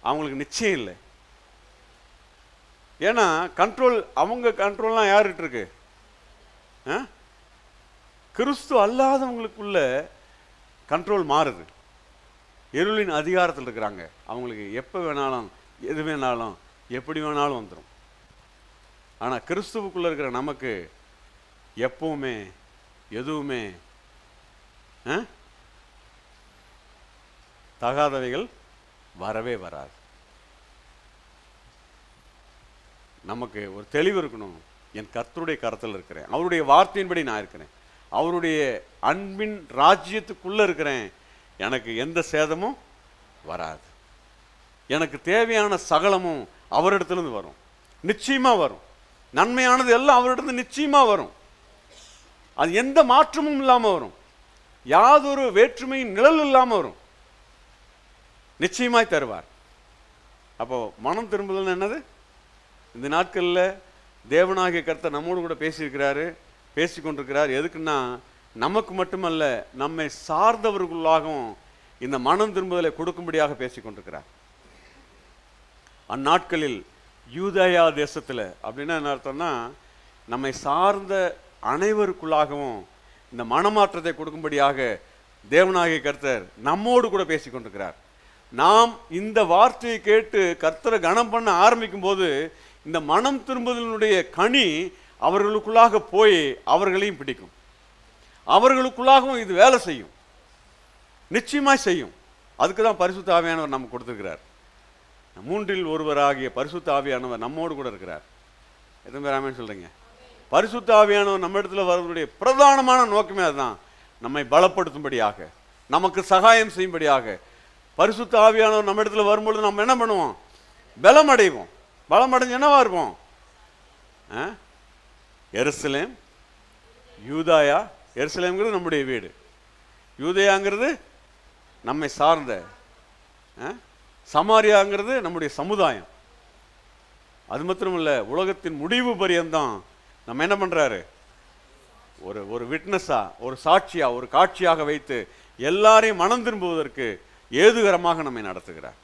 அவங்களுக்கு நிச்சயம் இல்லை. ஏன்னா கண்ட்ரோல், அவங்க கண்ட்ரோல்லாம் யார்கிட்ட இருக்கு? கிறிஸ்து அல்லாதவங்களுக்குள்ள கண்ட்ரோல் மாறுது. இருளின் அதிகாரத்தில் இருக்கிறாங்க. அவங்களுக்கு எப்போ வேணாலும் எது வேணாலும் எப்படி வேணாலும் வந்துடும். ஆனால் கிறிஸ்துவுக்குள்ள இருக்கிற நமக்கு எப்பவுமே எதுவுமே தகாதவைகள் வரவே வராது. நமக்கு ஒரு தெளிவு இருக்கணும். என் கர்த்தருடைய கரத்தில் இருக்கிறேன், அவருடைய வார்த்தையின்படி நான் இருக்கிறேன், அவருடைய அன்பின் ராஜ்யத்துக்குள்ள இருக்கிறேன், எனக்கு எந்த சேதமும் வராது. எனக்கு தேவையான சகலமும் அவரிடத்துலேருந்து வரும், நிச்சயமா வரும். நன்மையானது எல்லாம் அவரிடத்துல நிச்சயமா வரும். அது எந்த மாற்றமும் இல்லாமல் வரும், யாதொரு வேற்றுமையின் நிழல் இல்லாமல் வரும், நிச்சயமாய் தருவார். அப்போ மனம் திரும்புதல் என்னது? இந்த நாட்களில் தேவனாகிய கர்த்தர் நம்மோடு கூட பேசியிருக்கிறாரு, பேசிக்கொண்டிருக்கிறார். எதுக்குன்னா நமக்கு மட்டுமல்ல, நம்மை சார்ந்தவர்களுக்காகவும் இந்த மனம் திரும்புதலை கொடுக்கும்படியாக பேசிக்கொண்டிருக்கிறார். அந்நாட்களில் யூதேயா தேசத்தில் அப்படின்னா என்ன அர்த்தம்னா, நம்மை சார்ந்த அனைவருக்குள்ளாகவும் இந்த மனமாற்றத்தை கொடுக்கும்படியாக தேவனாகிய கர்த்தர் நம்மோடு கூட பேசிக்கொண்டிருக்கிறார். நாம் இந்த வார்த்தையை கேட்டு கர்த்தரை கனம் பண்ண ஆரம்பிக்கும் போது இந்த மனம் திரும்புதலினுடைய கனி அவர்களுக்குள்ளாக போய் அவர்களையும் பிடிக்கும். அவர்களுக்குள்ளாகவும் இது வேலை செய்யும், நிச்சயமாய் செய்யும். அதுக்கு தான் பரிசுத்த ஆவியானவர் நமக்கு கொடுத்துருக்கிறார். மூன்றில் ஒருவராகிய பரிசுத்த ஆவியானவர் நம்மோடு கூட இருக்கிறார். எத்தனை பேர் ஆமென் சொல்றீங்க? பரிசுத்த ஆவியானவர் நம்ம இடத்துல வருவதுடைய பிரதானமான நோக்கமே அதுதான், நம்மை பலப்படுத்தும்படியாக, நமக்கு சகாயம் செய்யும்படியாக. பரிசுத்த ஆவியானவர் நம்ம இடத்துல வரும்பொழுது நம்ம என்ன பண்ணுவோம்? பலம் அடைவோம். பலம் அடைஞ்சு என்னவா இருப்போம்? எருசலேம், யூதாயா, எருசலேம்ங்கிறது நம்முடைய வீடு, யூதேயாங்கிறது நம்மை சார்ந்த, சமாரியாங்கிறது நம்முடைய சமுதாயம். அது மாத்திரமில்ல, உலகத்தின் முடிவு பரியந்தம் நம்ம என்ன பண்றாரு? ஒரு விட்னஸா, ஒரு சாட்சியா, ஒரு காட்சியாக வைத்து எல்லாரையும் மனம் திரும்புவதற்கு ஏதுகரமாக நம்மை நடத்துகிறார்.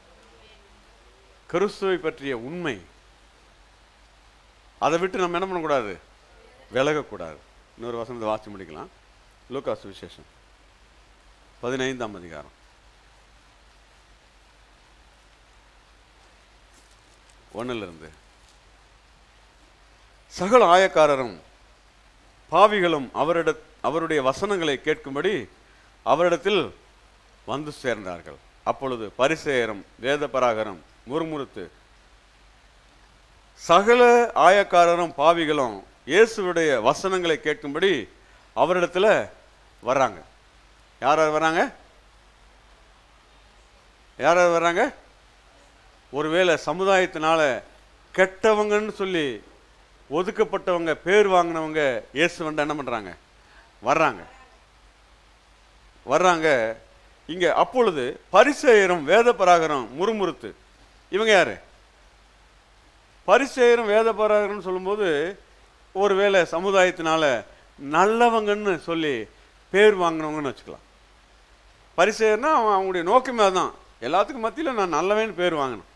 கிறிஸ்துவை பற்றிய உண்மை, அதை விட்டு நம்ம என்ன பண்ணக்கூடாது? விலகக்கூடாது. இன்னொரு வசனத்தை வாசி முடிக்கலாம். லூக்கா சுவிசேஷம் 15ஆம் அதிகாரம் 1 சகல ஆயக்காரரும் பாவிகளும் அவருடைய வசனங்களை கேட்கும்படி அவரிடத்தில் வந்து சேர்ந்தார்கள். அப்பொழுது பரிசேயரும் வேதபராகரும் முறுமுறுத்து, சகல ஆயக்காரரும் பாவிகளும் இயேசுவுடைய வசனங்களை கேட்கும்படி அவரிடத்துல வர்றாங்க. யார் வர்றாங்க? யார் வர்றாங்க? ஒருவேளை சமுதாயத்தினால கெட்டவங்கன்னு சொல்லி ஒதுக்கப்பட்டவங்க, பேர் வாங்கினவங்க இயேசு வந்து என்ன பண்றாங்க? வர்றாங்க இங்க. அப்பொழுது பரிசேயரும் வேதபராகரும் முறுமுறுத்து, இவங்க யாரு? பரிசேயரும் வேதபராகரும் சொல்லும்போது ஒருவேளை சமுதாயத்தினால நல்லவங்கன்னு சொல்லி பேர் வாங்கினவங்கன்னு வச்சுக்கலாம். பரிசேயர்னா அவங்களுடைய நோக்கமே அதுதான், எல்லாத்துக்கும் மத்தியில் நான் நல்லவன்னு பேர் வாங்கணும்.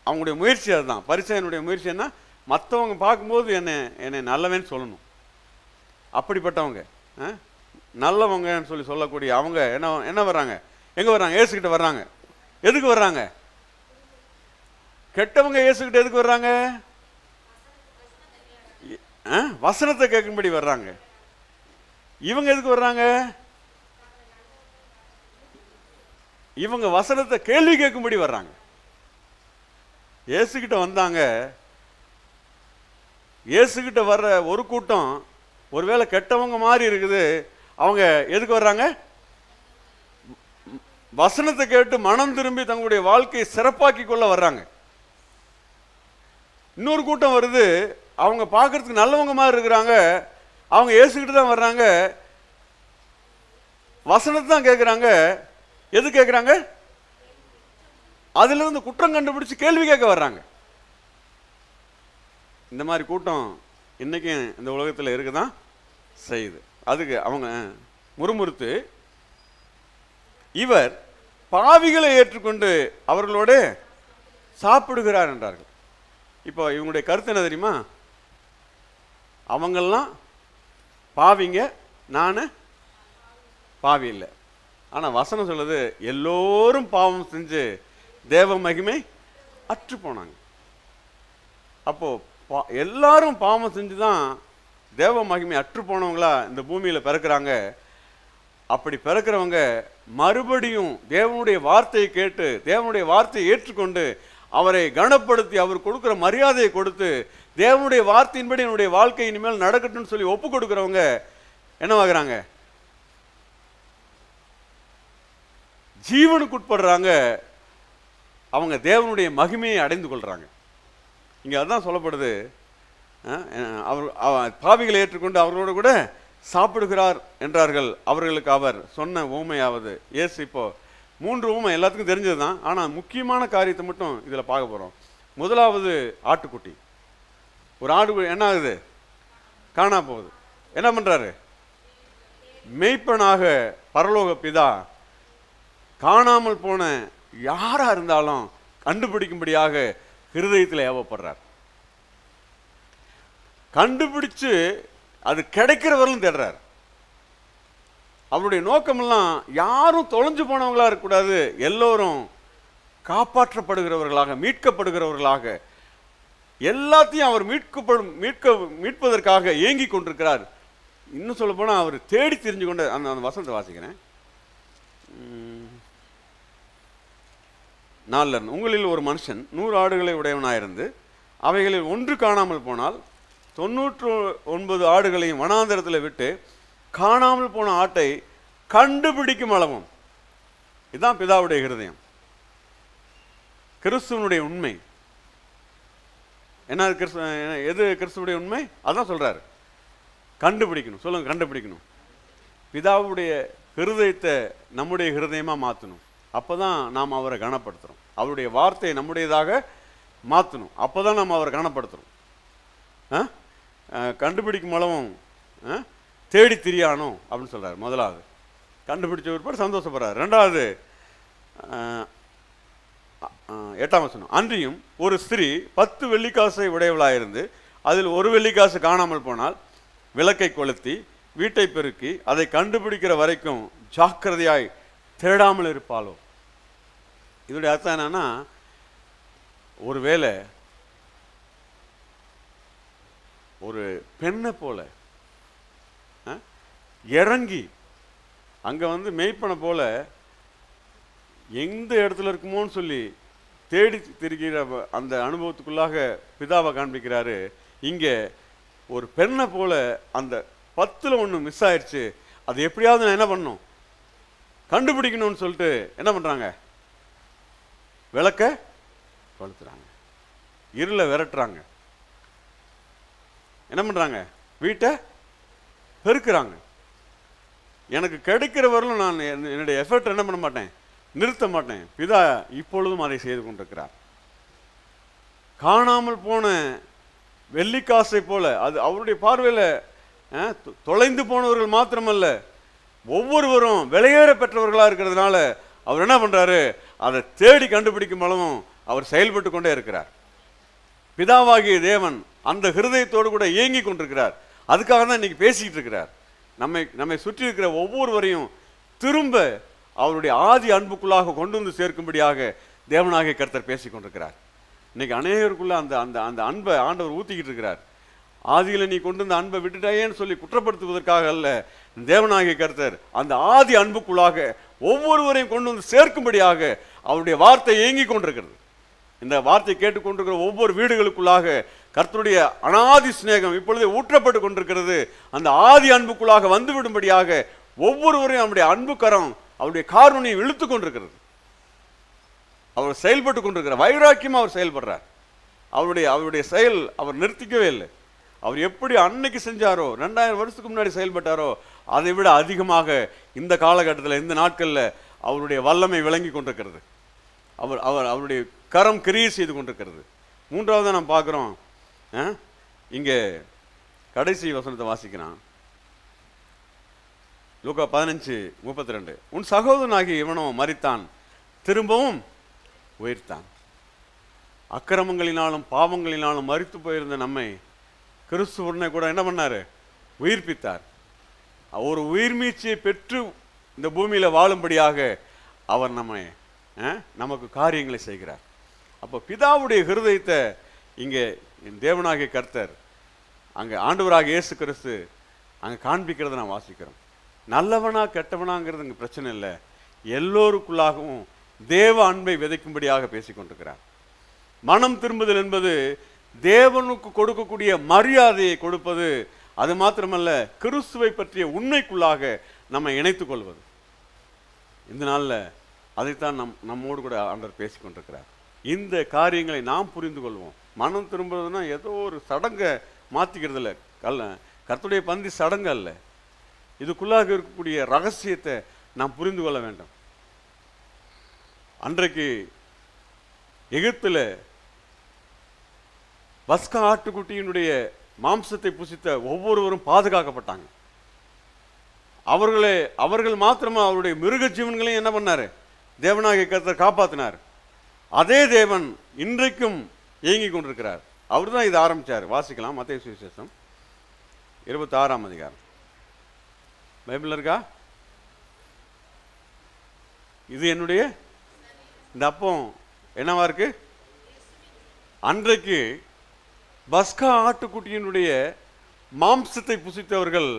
அவங்களுடைய முயற்சி அதுதான். பரிசேயனுடைய முயற்சி என்ன? மற்றவங்க பார்க்கும்போது என்னை நல்லவன்னு சொல்லணும். அப்படிப்பட்டவங்க நல்லவங்கன்னு சொல்லக்கூடிய அவங்க என்ன வர்றாங்க? எங்கே வர்றாங்க? இயேசுகிட்ட வர்றாங்க. எதுக்கு வர்றாங்க? கெட்டவங்க இயேசுகிட்ட எதுக்கு வர்றாங்க? வசனத்தை கேட்கும்படி வர்றாங்க. இவங்க எதுக்கு வர்றாங்க? இவங்க வசனத்தை கேள்வி கேட்கும்படி வர்றாங்க. இயேசுகிட்ட வந்தாங்க. இயேசுகிட்ட வர்ற ஒரு கூட்டம் ஒருவேளை கெட்டவங்க மாதிரி இருக்குது, அவங்க எதுக்கு வர்றாங்க? வசனத்தை கேட்டு மனம் திரும்பி தங்களுடைய வாழ்க்கையை சிறப்பாக்கி கொள்ள வர்றாங்க. இன்னொரு கூட்டம் வருது, அவங்க பார்க்கறதுக்கு நல்லவங்க மாதிரி இருக்கிறாங்க, அவங்க ஏசுக்கிட்டு தான் வர்றாங்க, வசனத்தை தான் கேட்குறாங்க. எது கேட்குறாங்க? அதுல இருந்து குற்றம் கண்டுபிடிச்சு கேள்வி கேட்க வர்றாங்க. இந்த மாதிரி கூட்டம் இன்னைக்கும் இந்த உலகத்தில் இருக்குதான் செய்யுது. அதுக்கு அவங்க முறுமுறுத்து, இவர் பாவிகளை ஏற்றுக்கொண்டு அவர்களோட சாப்பிடுகிறார் என்றார்கள். இப்போ இவங்களுடைய கருத்து என்ன தெரியுமா? அவங்கெல்லாம் பாவிங்க, நான் பாவி இல்லை. ஆனால் வசனம் சொல்லுது, எல்லோரும் பாவம் செஞ்சு தேவ மகிமை அற்று போனாங்க. அப்போ எல்லாரும் பாவம் செஞ்சு தான் தேவ மகிமை அற்று போனவங்களா இந்த பூமியில் பிறக்கிறாங்க. அப்படி பிறக்கிறவங்க மறுபடியும் தேவனுடைய வார்த்தையை கேட்டு தேவனுடைய வார்த்தையை ஏற்றுக்கொண்டு அவரை கனப்படுத்தி அவர் கொடுக்குற மரியாதையை கொடுத்து தேவனுடைய வார்த்தையின்படி என்னுடைய வாழ்க்கை இனிமேல் நடக்கட்டும்னு சொல்லி ஒப்பு கொடுக்குறவங்க என்னவாகிறாங்க? ஜீவனுக்குட்படுறாங்க. அவங்க தேவனுடைய மகிமையை அடைந்து கொள்றாங்க. இங்க அதான் சொல்லப்படுது, அவர் பாவிகளை ஏற்றுக்கொண்டு அவர்களோடு கூட சாப்பிடுகிறார் என்றார்கள். அவர்களுக்கு அவர் சொன்ன ஊமையாவது, இயேசு இப்போ 3 ஊமை எல்லாத்துக்கும் தெரிஞ்சது தான், ஆனால் முக்கியமான காரியத்தை மட்டும் இதில் பார்க்க போகிறோம். முதலாவது ஆட்டுக்குட்டி. ஒரு ஆடு என்ன ஆகுது? காணா போகுது. என்ன பண்ணுறாரு? மெய்ப்பனாக பரலோக பிதா காணாமல் போன யாராக இருந்தாலும் கண்டுபிடிக்கும்படியாக ஹிருதயத்தில் ஏவப்படுறார். கண்டுபிடிச்சு அது கிடைக்கிறவர்களும் தேடுறார். அவருடைய நோக்கமெல்லாம் யாரும் தொலைஞ்சு போனவங்களா இருக்கக்கூடாது, எல்லோரும் காப்பாற்றப்படுகிறவர்களாக, மீட்கப்படுகிறவர்களாக, எல்லாத்தையும் அவர் மீட்பதற்காக ஏங்கி கொண்டிருக்கிறார். இன்னும் சொல்ல போனால் அவர் தேடி தெரிஞ்சு கொண்டு அந்த வசனத்தை வாசிக்கிறேன். 4 உங்களில் ஒரு மனுஷன் 100 ஆடுகளை உடையவனாயிருந்து அவைகளில் ஒன்று காணாமல் போனால் 99 ஆடுகளையும் வனாந்தரத்தில் விட்டு காணாமல் போன ஆட்டை கண்டுபிடிக்கும் அளவும். இதுதான் பிதாவுடைய ஹிருதயம், கிறிஸ்துவனுடைய உண்மை. என்ன எது கிறிஸ்துவுடைய உண்மை? அதான் சொல்றாரு, கண்டுபிடிக்கணும். சொல்லுங்க, கண்டுபிடிக்கணும். பிதாவுடைய ஹிருதயத்தை நம்முடைய ஹிருதயமா மாற்றணும். அப்போதான் நாம் அவரை கனப்படுத்துகிறோம். அவருடைய வார்த்தையை நம்முடையதாக மாற்றணும். அப்போதான் நாம் அவரை கனப்படுத்துகிறோம். கண்டுபிடிக்கும் அளவும் தேடி திரியானோ அப்படின்னு சொல்றாரு. முதலாவது கண்டுபிடிச்ச ஒருபாடு சந்தோஷப்படுறாரு. 2வது 8ஆம் வசனம், அன்றியும் ஒரு ஸ்திரீ 10 வெள்ளிக்காசை உடையவளாயிருந்து அதில் 1 வெள்ளிக்காசு காணாமல் போனால் விளக்கை கொளுத்தி வீட்டை பெருக்கி அதை கண்டுபிடிக்கிற வரைக்கும் ஜாக்கிரதையாய் தேடாமல் இருப்பாளோ. இதோடைய அர்த்தம் என்னன்னா, ஒருவேளை ஒரு பெண்ணை போல இறங்கி அங்க மெய்ப்பனை போல எந்த இடத்துல இருக்குமோன்னு சொல்லி தேடி திரிகிற அந்த அனுபவத்துக்குள்ளாக பிதாவை காண்பிக்கிறாரு. இங்க ஒரு பெண்ணை போல அந்த 10ல் 1 மிஸ் ஆயிடுச்சு, அது எப்படியாவது நான் என்ன பண்ணணும், கண்டுபிடிக்கணும்னு சொல்லிட்டு என்ன பண்றாங்க? விளக்க கொளுத்துறாங்க, இருளை விரட்டுறாங்க, என்ன பண்றாங்க? வீட்டை பெருக்குறாங்க. எனக்கு கிடைக்கிற வரலும் நான் என்னுடைய எஃபர்ட் என்ன பண்ண மாட்டேன், நிறுத்த மாட்டேன். பிதா இப்பொழுதும் அதை செய்து கொண்டிருக்கிறார். காணாமல் போன வெள்ளிக்காசை போல, அது அவருடைய பார்வையில் தொலைந்து போனவர்கள் மாத்திரமல்ல, ஒவ்வொருவரும் விலையேற பெற்றவர்களாக இருக்கிறதுனால அவர் என்ன பண்றாரு? அதை தேடி கண்டுபிடிக்கும் அளவும் அவர் செயல்பட்டு கொண்டே இருக்கிறார். பிதாவாகிய தேவன் அந்த ஹிருதயத்தோடு கூட இயங்கி கொண்டிருக்கிறார். அதுக்காக தான் இன்னைக்கு பேசிக்கிட்டு இருக்கிறார். நம்மை சுற்றி இருக்கிற ஒவ்வொருவரையும் திரும்ப அவருடைய ஆதி அன்புக்குள்ளாக கொண்டு வந்து சேர்க்கும்படியாக தேவனாகிய கர்த்தர் பேசி கொண்டிருக்கிறார். இன்னைக்கு அநேகருக்குள்ள அந்த அந்த அந்த அன்பை ஆண்டவர் ஊத்திக்கிட்டு இருக்கிறார். ஆதியில் நீ கொண்டு வந்த அன்பை விட்டுட்டாயேன்னு சொல்லி குற்றப்படுத்துவதற்காக அல்ல, தேவனாகிய கர்த்தர் அந்த ஆதி அன்புக்குள்ளாக ஒவ்வொருவரையும் கொண்டு வந்து சேர்க்கும்படியாக அவருடைய வார்த்தை இயங்கி கொண்டிருக்கிறது. இந்த வார்த்தை கேட்டுக்கொண்டிருக்கிற ஒவ்வொரு வீடுகளுக்குள்ளாக கர்த்தருடைய அனாதி சிநேகம் இப்பொழுதே ஊற்றப்பட்டு கொண்டிருக்கிறது. அந்த ஆதி அன்புக்குள்ளாக வந்துவிடும்படியாக ஒவ்வொருவரையும் அவருடைய அன்பு கரம், அவருடைய காருண்யம் இழுத்து கொண்டிருக்கிறது. அவர் செயல்பட்டு கொண்டிருக்கிறார். வைராக்கியமா அவர் செயல்படுறார். அவருடைய செயல் அவர் நிறுத்திக்கவே இல்லை. அவர் எப்படி அன்னைக்கு செஞ்சாரோ, 2000 வருஷத்துக்கு முன்னாடி செயல்பட்டாரோ, அதை விட அதிகமாக இந்த காலகட்டத்தில், இந்த நாட்களில் அவருடைய வல்லமை விளங்கி கொண்டிருக்கிறது. அவருடைய கரம் கிரியை செய்து கொண்டிருக்கிறது. மூன்றாவது நாம் பார்க்குறோம், இங்கே கடைசி வசனத்தை வாசிக்கிறான். லூக்கா 15:32. உன் சகோதரனாகிய இவனோ மரித்தான், திரும்பவும் உயிர்த்தான். அக்கிரமங்களினாலும் பாவங்களினாலும் மரித்து போயிருந்த நம்மை கிறிஸ்து உடனே கூட என்ன பண்ணாரு? உயிர்ப்பித்தார். ஒரு உயிர்மீட்சியை பெற்று இந்த பூமியில் வாழும்படியாக அவர் நமக்கு காரியங்களை செய்கிறார். அப்போ பிதாவுடைய ஹிருதயத்தை இங்கே தேவனாகிய கர்த்தர், அங்கே ஆண்டவராக இயேசு கிறிஸ்து அங்கே காண்பிக்கிறத நான் வாசிக்கிறோம். நல்லவனா கெட்டவனாங்கிறது இங்கே பிரச்சனை இல்லை. எல்லோருக்குள்ளாகவும் தேவ அன்பை விதைக்கும்படியாக பேசிக்கொண்டிருக்கிறார். மனம் திரும்புதல் என்பது தேவனுக்கு கொடுக்கக்கூடிய மரியாதையை கொடுப்பது. அது மாத்திரமல்ல, கிறிஸ்துவை பற்றிய உண்மைக்குள்ளாக நம்ம இணைத்துக் கொள்வது. இந்த நாளில் அதைத்தான் நம்மோடு கூட ஆண்டவர் பேசிக்கொண்டிருக்கிறார். இந்த காரியங்களை நாம் புரிந்து கொள்வோம். மனம் திரும்புறதுன்னா ஏதோ ஒரு சடங்கை மாற்றிக்கிறது இல்லை. கர்த்தருடைய பந்தி சடங்கு அல்ல. இதுக்குள்ளாக இருக்கக்கூடிய ரகசியத்தை நாம் புரிந்து கொள்ள வேண்டும். அன்றைக்கு எகிப்தில் பஸ்கா ஆட்டுக்குட்டியினுடைய மாம்சத்தை புசித்த ஒவ்வொருவரும் பாதுகாக்கப்பட்டாங்க. அவர்கள் மாத்திரமா அவருடைய மிருக ஜீவன்களையும் என்ன பண்ணாரு? தேவனாகிய கர்த்தர் காப்பாற்றினார். அதே தேவன் இன்றைக்கும் இயங்கி கொண்டிருக்கிறார். அவர் தான் இதை ஆரம்பிச்சார். வாசிக்கலாம், மத்தேயு சுவிசேஷம் 26ஆம் அதிகாரம். பைபிள் இருக்கா? இது என்னுடைய இந்த அப்பம் என்னவா இருக்கு? அன்றைக்கு பஸ்கா ஆட்டுக்குட்டியினுடைய மாம்சத்தை புசித்தவர்கள்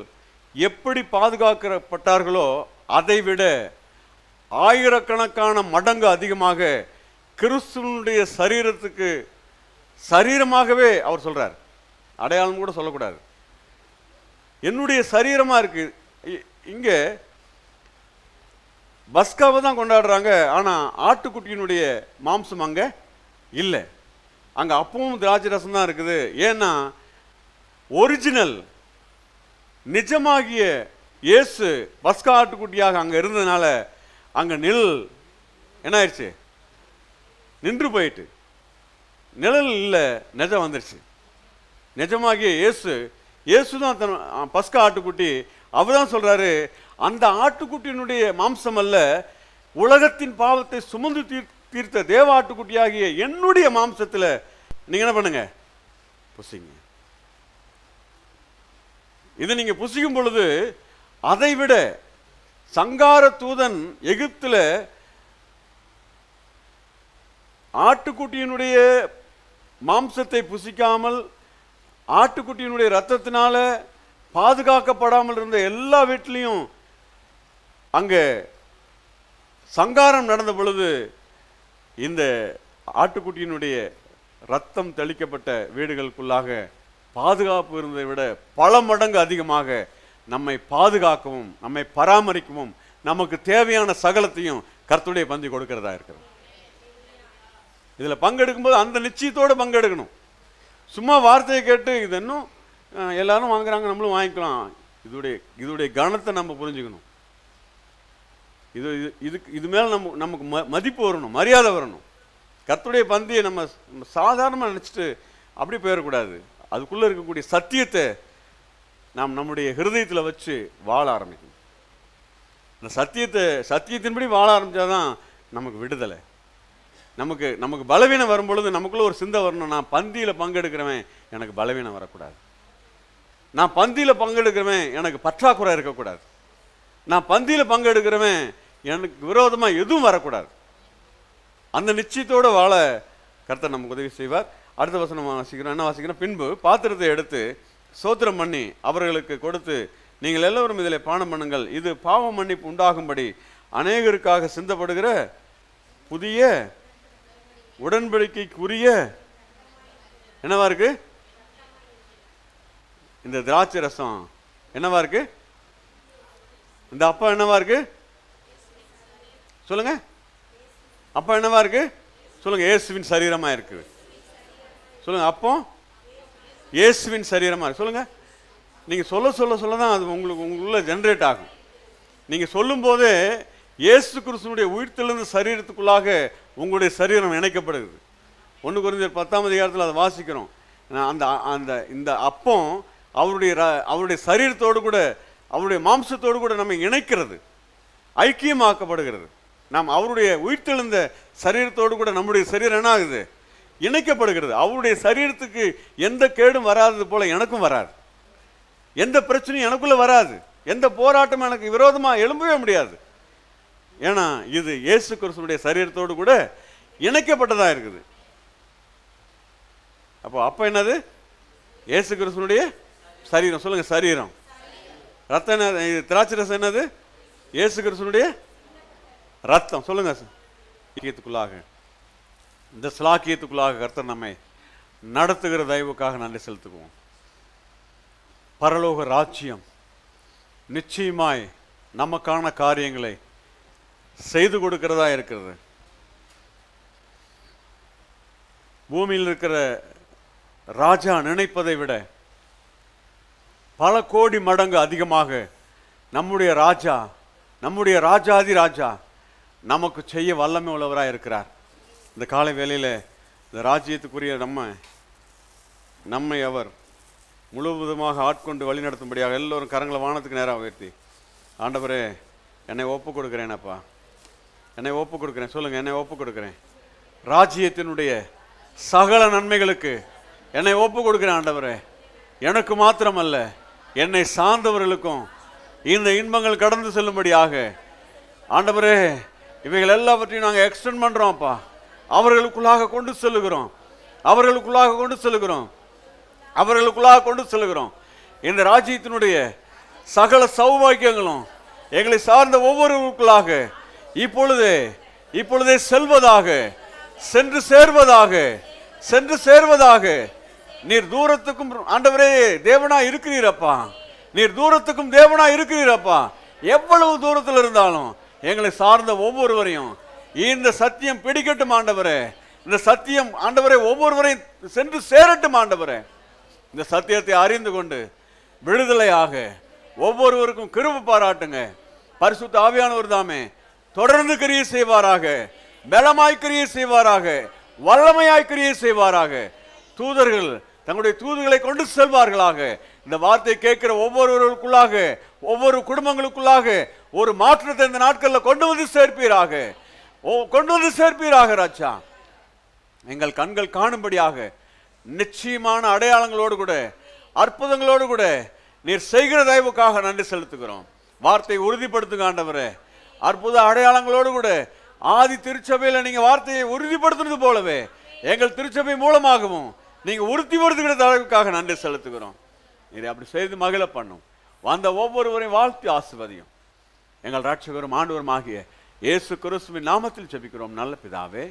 எப்படி பாதுகாக்கப்பட்டார்களோ அதை விட ஆயிரக்கணக்கான மடங்கு அதிகமாக கிறிஸ்துவனுடைய சரீரத்துக்கு சரீரமாகவே அவர் சொல்றார். அடையாளம் கூட சொல்லக்கூடாது. என்னுடைய சரீரமா இருக்கு. இங்கே பஸ்காவை தான் கொண்டாடுறாங்க, ஆனா ஆட்டுக்குட்டியினுடைய மாம்சம் அங்க இல்லை. அங்க அப்பவும் திராட்சை ரசம் தான் இருக்குது. ஏன்னா ஒரிஜினல் நிஜமாகிய இயேசு பஸ்கா ஆட்டுக்குட்டியாக அங்க இருந்ததுனால அங்க என்ன ஆயிடுச்சு? நின்று போயிட்டு. நிழல் இல்லை, நிஜம் வந்துருச்சு. நிஜமாகிய இயேசு தான் பஸ்கா ஆட்டுக்குட்டி. அவர் தான் சொல்றாரு, அந்த ஆட்டுக்குட்டியினுடைய மாம்சம் அல்ல, உலகத்தின் பாவத்தை சுமந்து தீர்த்த தேவ ஆட்டுக்குட்டியாகிய என்னுடைய மாம்சத்துல நீங்க என்ன பண்ணுங்க? புசிங்க. இதை நீங்க புசிக்கும் பொழுது அதை விட சங்கார தூதன் எகிப்துல ஆட்டுக்குட்டியினுடைய மாம்சத்தை புசிக்காமல் ஆட்டுக்குட்டியினுடைய ரத்தத்தினால பாதுகாக்கப்படாமல் இருந்த எல்லா வீட்டிலையும் அங்க சங்காரம் நடந்த பொழுது இந்த ஆட்டுக்குட்டியினுடைய ரத்தம் தெளிக்கப்பட்ட வீடுகளுக்குள்ளாக பாதுகாப்பு இருந்ததை விட பல மடங்கு அதிகமாக நம்மை பாதுகாக்கவும் நம்மை பராமரிக்கவும் நமக்கு தேவையான சகலத்தையும் கர்த்தருடைய பந்தி கொடுக்கிறதா இருக்கிறது. இதுல பங்கெடுக்கும்போது அந்த நிச்சயத்தோடு பங்கெடுக்கணும். சும்மா வார்த்தையை கேட்டு இது இன்னும் எல்லாரும் வாங்குறாங்க நம்மளும் வாங்கிக்கலாம், இதோடைய கணத்தை நம்ம புரிஞ்சுக்கணும். இது மேல நமக்கு மதிப்பு வரணும், மரியாதை வரணும். கர்த்தருடைய பந்தியை நம்ம சாதாரணமாக நினச்சிட்டு அப்படி போயிடக்கூடாது. அதுக்குள்ளே இருக்கக்கூடிய சத்தியத்தை நாம் நம்முடைய ஹிருதயத்தில் வச்சு வாழ ஆரம்பிக்கணும். இந்த சத்தியத்தின்படி வாழ ஆரம்பித்தாதான் நமக்கு விடுதலை. நமக்கு பலவீனம் வரும்பொழுது நமக்குள்ள ஒரு சிந்தை வரணும், நான் பந்தியில் பங்கெடுக்கிறவன் எனக்கு பலவீனம் வரக்கூடாது, நான் பந்தியில் பங்கெடுக்கிறவன் எனக்கு பற்றாக்குறை இருக்கக்கூடாது, நான் பந்தியில் பங்கெடுக்கிறவன் எனக்கு விரோதமாக எதுவும் வரக்கூடாது. அந்த நிச்சயத்தோடு வாழ கர்த்தர் நமக்கு உதவி செய்வார். அடுத்த வசனம் வாசிக்கிறோம். என்ன வாசிக்கிறோம்? பின்பு பாத்திரத்தை எடுத்து ஸ்தோத்திரம் பண்ணி அவர்களுக்கு கொடுத்து, நீங்கள் எல்லோரும் இதில் பானம் பண்ணுங்கள், இது பாவ மன்னிப்பு உண்டாகும்படி அநேகருக்காக சிந்தப்படுகிற புதிய உடன்படிக்கைக்குரிய என்னவா இருக்கு? இந்த திராட்சை ரசம் என்னவா இருக்கு? இந்த அப்பம் என்னவா இருக்கு சொல்லுங்க? அப்பம் என்னவா இருக்கு சொல்லுங்க? இயேசுவின் சரீரமா இருக்குது. சொல்லுங்க, அப்போ இயேசுவின் சரீரமா இருக்கு. சொல்லுங்க. நீங்க சொல்ல சொல்ல சொல்ல தான் அது உங்களுக்குள்ள ஜெனரேட் ஆகும். நீங்க சொல்லும் போதே இயேசு கிறிஸ்துவினுடைய உயிர்த்தெழுந்த சரீரத்துக்குள்ளாக உங்களுடைய சரீரம் இணைக்கப்படுகிறது. 1 கொரிந்தியர் 10ஆம் அதிகாரத்தில் அதை வாசிக்கிறோம். அந்த அந்த இந்த அப்பம் அவருடைய சரீரத்தோடு கூட அவருடைய மாம்சத்தோடு கூட நம்ம இணைக்கிறது, ஐக்கியமாக்கப்படுகிறது. நாம் அவருடைய உயிர்த்தெழுந்த சரீரத்தோடு கூட நம்முடைய சரீரம் என்ன ஆகுது? இணைக்கப்படுகிறது. அவருடைய சரீரத்துக்கு எந்த கேடும் வராதது போல எனக்கும் வராது, எந்த பிரச்சனையும் எனக்குள்ள வராது, எந்த போராட்டமும் எனக்கு விரோதமாக எழும்பவே முடியாது. ஏன்னா இது இயேசு கிறிஸ்துவுடைய சரீரத்தோடு கூட இணைக்கப்பட்டதா இருக்குது. அப்போ என்னது? இயேசு கிறிஸ்துவுடைய சரீரம். சொல்லுங்க, சரீரம். ரத்தம் என்ன? திராட்சை ரசம் என்னது? இயேசு கிறிஸ்துவுடைய ரத்தம். சொல்லுங்க. இந்த ஸ்லாக்கியத்துக்குள்ளாக கர்த்தர் நம்மை நடத்துகிற தயவுக்காக நன்றி செலுத்துவோம். பரலோக ராஜ்யம் நிச்சயமாய் நமக்கான காரியங்களை செய்து கொடுக்கிறதா இருக்கிறது. பூமியில் இருக்கிற ராஜா நினைப்பதை விட பல கோடி மடங்கு அதிகமாக நம்முடைய ராஜா, நம்முடைய ராஜாதி ராஜா நமக்கு செய்ய வல்லமை உள்ளவராக இருக்கிறார். இந்த காலை வேளையில் இந்த ராஜ்யத்துக்குரிய நம்மை அவர் முழுவதுமாக ஆட்கொண்டு வழிநடத்தும்படியாக எல்லோரும் கரங்களை வானத்துக்கு நேராக உயர்த்தி, ஆண்டவரே என்னை ஒப்பு கொடுக்குறேனப்பா, என்னை ஒப்பு கொடுக்குறேன். சொல்லுங்க, என்னை ஒப்பு கொடுக்குறேன். ராஜ்யத்தினுடைய சகல நன்மைகளுக்கு என்னை ஒப்பு கொடுக்குறேன் ஆண்டவரே. எனக்கு மாத்திரமல்ல, என்னை சார்ந்தவர்களுக்கும் இந்த இன்பங்கள் கடந்து செல்லும்படியாக ஆண்டவரே இவைகள் எல்லாவற்றையும் நாங்கள் எக்ஸ்டெண்ட் பண்ணுறோம்ப்பா. அவர்களுக்குள்ளாக கொண்டு செல்லுகிறோம், அவர்களுக்குள்ளாக கொண்டு செல்லுகிறோம், அவர்களுக்குள்ளாக கொண்டு செல்லுகிறோம். இந்த ராஜ்யத்தினுடைய சகல சௌபாக்கியங்களும் எங்களை சார்ந்த ஒவ்வொருவருக்குள்ளாக இப்பொழுதே செல்வதாக, சென்று சேர்வதாக, சென்று சேர்வதாக. நீர் தூரத்துக்கும் ஆண்டவரே தேவனா இருக்கிறீரப்பா, நீர் தூரத்துக்கும் தேவனா இருக்கிறீரப்பா. எவ்வளவு தூரத்தில் இருந்தாலும் எங்களை சார்ந்த ஒவ்வொருவரையும் இந்த சத்தியம் பிடிக்கட்டும் ஆண்டவரே. இந்த சத்தியம் ஆண்டவரே ஒவ்வொருவரையும் சென்று சேரட்டும் ஆண்டவரே. இந்த சத்தியத்தை அறிந்து கொண்டு விடுதலையாக ஒவ்வொருவருக்கும் கிருபை பாராட்டுங்க. பரிசுத்த ஆவியானவர் தாமே தொடர்ந்து கிரியை செய்வாராக, பலமாய் கிரியை செய்வாராக, வல்லமையாய் கிரியை செய்வாராக. தூதர்கள் தங்களுடைய தூதுகளை கொண்டு செல்வார்களாக. இந்த வார்த்தை கேட்கிற ஒவ்வொருவருக்குள்ளாக, ஒவ்வொரு குடும்பங்களுக்குள்ளாக ஒரு மாற்றத்தை இந்த நாட்களில் கொண்டு வந்து சேர்ப்பீராக, கொண்டு வந்து சேர்ப்பீராக ராஜா. எங்கள் கண்கள் காணும்படியாக நிச்சயமான அடையாளங்களோடு கூட அற்புதங்களோடு கூட நீர் செய்கிற தயவுக்காக நன்றி செலுத்துகிறோம். வார்த்தை உறுதிப்படுத்துங்க ஆண்டவரே. அற்புத அடையாளங்களோடு கூட ஆதி திருச்சபையில் நீங்க வார்த்தையை உறுதிப்படுத்துறது போலவே எங்கள் திருச்சபை மூலமாகவும் நீங்க உறுதிப்படுத்துகிற தயவுக்காக நன்றி செலுத்துகிறோம். நீர் அப்படி செய்து மகிழ பண்ணும். வந்த ஒவ்வொருவரையும் வாழ்த்தி ஆசீர்வதியும். எங்கள் ரட்சகரும் ஆண்டவரும் ஆகிய இயேசு கிறிஸ்துவின் நாமத்தில் ஜெபிக்கிறோம் நல்ல பிதாவே.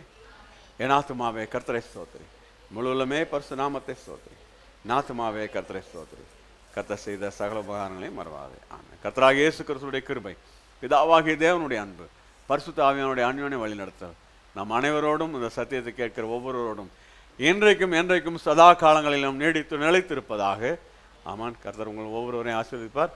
என் ஆத்துமாவே கர்த்தரை ஸ்தோத்திரி, முழுவதுமே பரிசு நாமத்தை ஸ்தோத்திரி. நாத்துமாவே கர்த்தரை ஸ்தோத்திரி, கர்த்தர் செய்த சகல உபகாரங்களையும் மறவாதே. ஆமென். கர்த்தராகிய இயேசு கிறிஸ்துவுடைய கிருபை, பிதாவாகிய தேவனுடைய அன்பு, பரிசுத்த ஆவியானுடைய அன்யோன்ய வழிநடத்தல் நம் அனைவரோடும் இந்த சத்தியத்தை கேட்கிற ஒவ்வொருவரோடும் இன்றைக்கும் என்றைக்கும் சதா காலங்களிலும் நீடித்து நிலைத்திருப்பதாக. ஆமான். கர்த்தர் உங்கள் ஒவ்வொருவரையும் ஆசீர்வதிப்பார்.